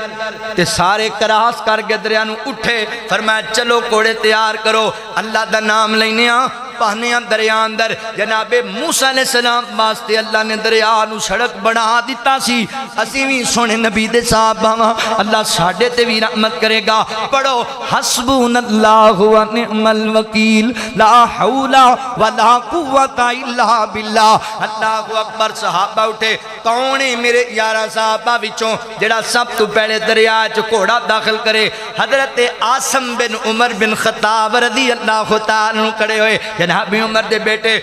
تے سارے کراس کر کے دریا نو اٹھے، فرمایا چلو گھوڑے تیار کرو، اللہ دا نام لینے پہنے دریا اندر۔ جناب موسیٰ علیہ السلام واسطے اللہ نے دریا نو سڑک بنا دیتا سی، اسی بھی سونے نبی دے صحابہ، اللہ ساڈے تے بھی رحمت کرے گا۔ پڑھو حسبنا اللہ و نعم الوکیل لا حول ولا قوت الا باللہ۔ اللہ اکبر، صحابہ اٹھے، کون ہے میرے یارہ صحابہ وچوں جڑا سب تو پہلے دریا چ گھوڑا داخل کرے؟ حضرت عاصم بن عمر بن خطاب رضی اللہ تعالیٰ عنہ کھڑے ہوئے، جناب عمر دے بیٹے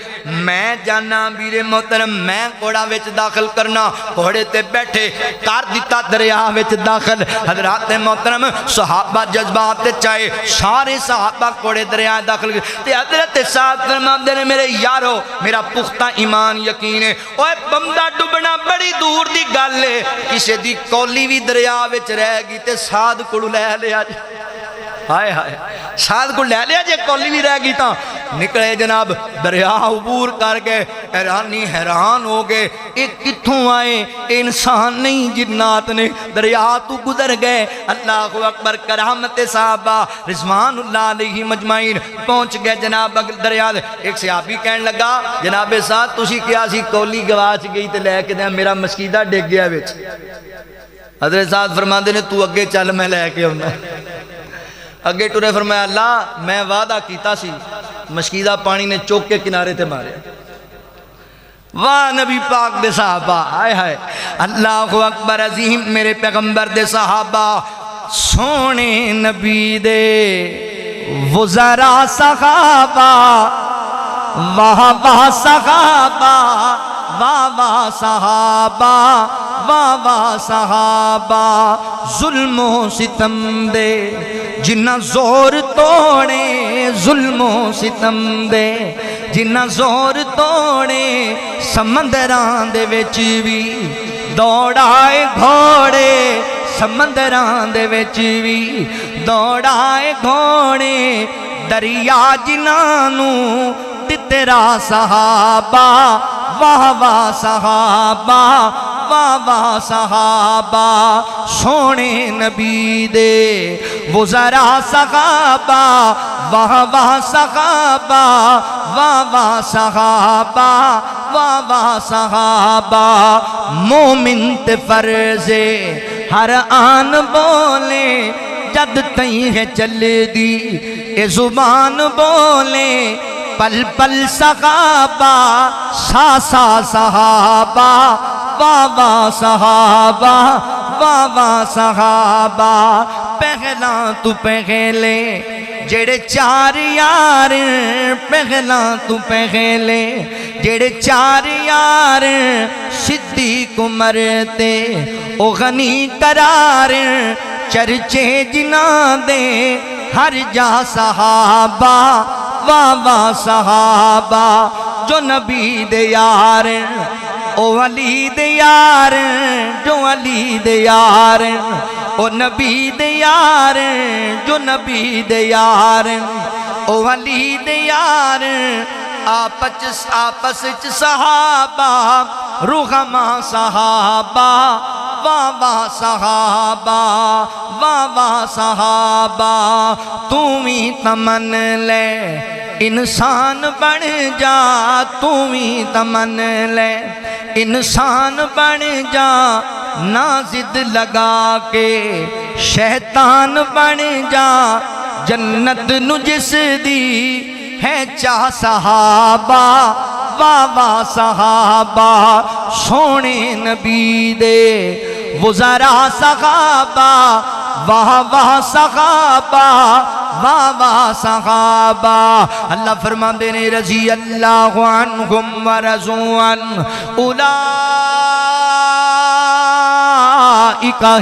میں جانا ویر محترم، میں گھوڑا وچ داخل کرنا، گھوڑے تے بیٹھے کر دیتا دریا وچ داخل۔ حضرات محترم صحابہ جذبات تے چاہے سارے صحابہ گھوڑے دریا داخل تے حضرت سعد فرماندے نے میرے یارو میرا پختہ ایمان یقین ہے، اوے بندہ ڈوبنا بڑی دور دی گل ہے، کسے دی کولی بھی دریا وچ رہ گئی تے سعد کو لے لیا جی، ہائے ہائے سعد کو لے لیا جے کولی بھی رہ گئی تا نکلے جناب دریا عبور کر گئے، حیران ہو گئے، ایک کتھوں آئے انسان نہیں جنات نے، دریا تو گزر گئے۔ اللہ اکبر، کرامت صحابہ رضوان اللہ علیہ مجمعین پہنچ گئے جناب دریا دے۔ ایک صحابی کہنے لگا جناب سعد تسی کیا سی کولی گواچ گئی تے لے کے دیا میرا مسکیدہ ڈگ گیا وچ؟ حضرت سعد فرماندے نے تو اگے چل میں لے کے ہونا، اگے ٹرے، فرمایا اللہ میں وعدہ کیتا سی، مشکیدہ پانی نے چوک کے کنارے تے مارے۔ واہ نبی پاک دے صحابہ، آئے ہائے اللہ اکبر عظیم، میرے پیغمبر دے صحابہ، سونے نبی دے وزراء صحابہ، واہ واہ صحابہ، واہ واہ صحابہ، واہ واہ صحابہ، ظلم و ستم دے جنہ زور توڑے، ظلم و ستم دے جنہ زور توڑے، سمندران دے وچ بھی دوڑائے گھوڑے، سمندران دے وچ بھی دوڑائے گھوڑے، دریا جنانو تیرا صحابہ، واہ واہ صحابہ، واہ واہ صحابہ، سونے نبی دے وزراء صحابہ، واہ واہ صحابہ، واہ واہ صحابہ، واہ واہ صحابہ، مومن تے فرضے ہر آن بولے، جد تئیں ہے چل دی اے زبان بولے، پل پل صحابہ، سا سا صحابہ، واہ واہ صحابہ، واہ واہ صحابہ، پہلا تو پہلے جڑے چار یار، پہلا تو پہلے جڑے چار یار، صدیق عمر تے او غنی قرار، چرچے جنہ دے ہر جا صحابہ، واہ واہ صحابہ، جو نبی دے یار، او علی دے یار، جو علی دے یار، او نبی دے یار، جو نبی دے یار، او علی دے یار، آپس چ صحابہ، رحماء صحابہ، واہ واہ صحابہ، واہ واہ صحابہ، تمہیں تمن لے انسان بن جا، تمہیں تمن لے انسان بن جا، نہ ضد لگا کے شیطان بن جا، جنت نو جس دی ہے چاہ صحابہ، واہ واہ صحابہ، سونے نبی دے وزراء صحابہ، واہ واہ صحابہ واہ واہ صحابہ اللہ فرماندے نے رضی اللہ عنہم ورضوا عنہ اولئک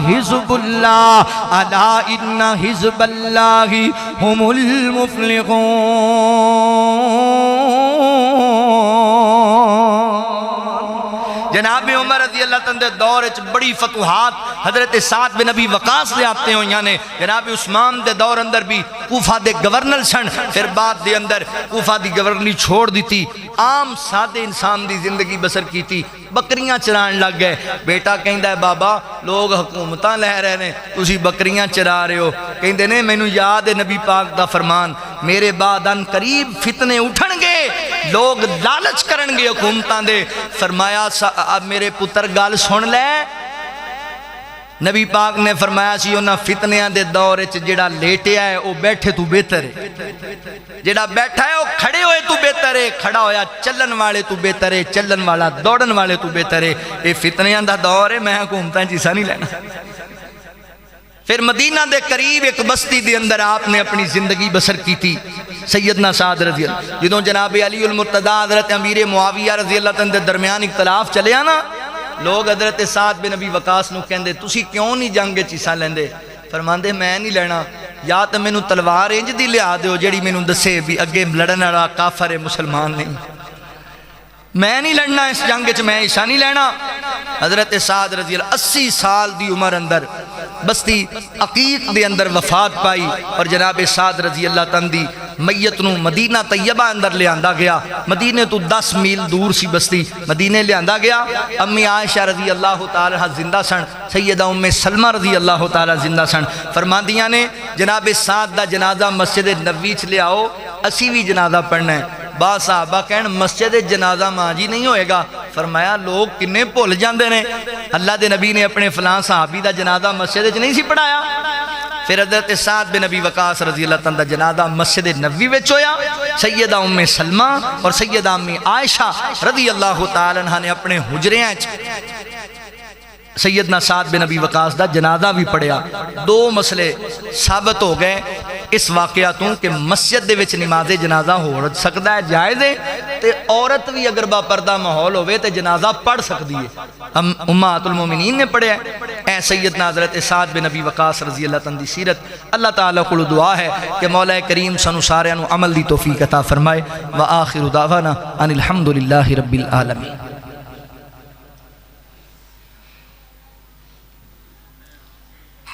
حزب اللہ الا ان حزب اللہ هم المفلحون۔ جناب عمر رضی اللہ تعالیٰ دور اچ بڑی فتوحات حضرت سعد بن ابی وقاص لے آتے ہوں یعنی جناب عثمان دے دور اندر بھی کوفہ دے گورنر سن، پھر بعد دے اندر کوفہ دی گورنری چھوڑ دیتی، عام سادے انسان دی زندگی بسر کی تھی، بکریاں چران لگ گئے۔ بیٹا کہندہ ہے بابا لوگ حکومتاں لہ رہے ہیں تسی بکریاں چرا رہے ہو، کہندے نے مینوں یاد ہے نبی پاک دا فرمان میرے بعد ان قریب فتنے اٹھن گے، لوگ لالچ کرن گے حکومتاں دے۔ فرمایا اب میرے پتر گال سن لے، نبی پاک نے فرمایا سی انہاں فتنیاں دے دور وچ جڑا لیٹیا ہے او بیٹھے تو بہتر ہے، جڑا بیٹھا ہے او کھڑے ہوئے تو بہتر ہے، کھڑا ہویا چلن والے تو بہتر ہے، چلن والا دوڑن والے تو بہتر ہے۔ اے فتنیاں دا دور ہے، میں حکومتاں چیسا نہیں لینا۔ پھر مدینہ دے قریب ایک بستی دے اندر آپ نے اپنی زندگی بسر کی تھی، سیدنا سعد رضی اللہ جدوں جناب علی المرتضیٰ حضرت امیر معاویہ رضی اللہ تعالیٰ دے درمیان اختلاف چلے آنا، لوگ حضرت سعد بن ابی وقاص نو کہندے تسی کیوں نہیں جنگ چیسا لیندے؟ فرماندے میں نہیں لینا، یا تو مینوں تلوار انج دی لیا دیو جڑی مینوں دسے بھی اگے لڑن والا کافر ہے مسلمان نہیں، میں نہیں لڑنا اس جنگ وچ، میں حصہ نہیں لینا۔ حضرت سعد رضی اللہ 80 سال دی عمر اندر بستی عقیق دے اندر وفات پائی اور جناب سعد رضی اللہ تعالیٰ دی میت نو مدینہ طیبہ اندر لے آندہ گیا، مدینہ تو 10 میل دور سی بستی مدینہ لے آندہ گیا۔ امی عائشہ رضی اللہ تعالیٰ زندہ سن، سیدہ ام سلمہ رضی اللہ تعالیٰ زندہ سن، فرماندیاں نے جناب سعد دا جنازہ مسجد نبوی چ لے آؤ، اسی بھی جنازہ پڑھنا ہے۔ با صحابہ کہن مسجد جنازہ ماجی نہیں ہوئے گا، فرمایا لوگ کنے بھول جاندے نے، اللہ دے نبی نے اپنے فلاں صحابی دا جنازہ مسجد وچ نہیں سی پڑھایا۔ پھر حضرت سعد بن ابی وقاص رضی اللہ تعالیٰ دا جنازہ مسجد نبوی وچ ہویا، سیدہ ام سلمہ اور سیدہ امی عائشہ رضی اللہ تعالیٰ عنہ نے اپنے حجریاں سیدنا سعد بن ابی وقاص دا جنازہ بھی پڑھیا۔ دو مسئلے ثابت ہو گئے اس واقعاتوں کہ مسجد دے وچ نماز جنازہ ہو سکتا ہے، جائز ہے، تے عورت بھی اگر با پردہ ماحول ہوئے تے جنازہ پڑھ سکتی ہے۔ امہات المومنین نے پڑھیا ہے۔ اے سیدنا حضرت سعد بن ابی وقاص رضی اللہ تعالیٰ دی سیرت اللہ تعالیٰ کو دعا ہے کہ مولا کریم سنو سارے عمل دی توفیق عطا فرمائے۔ وآخر دعوانا ان الحمدللہ رب العالمین۔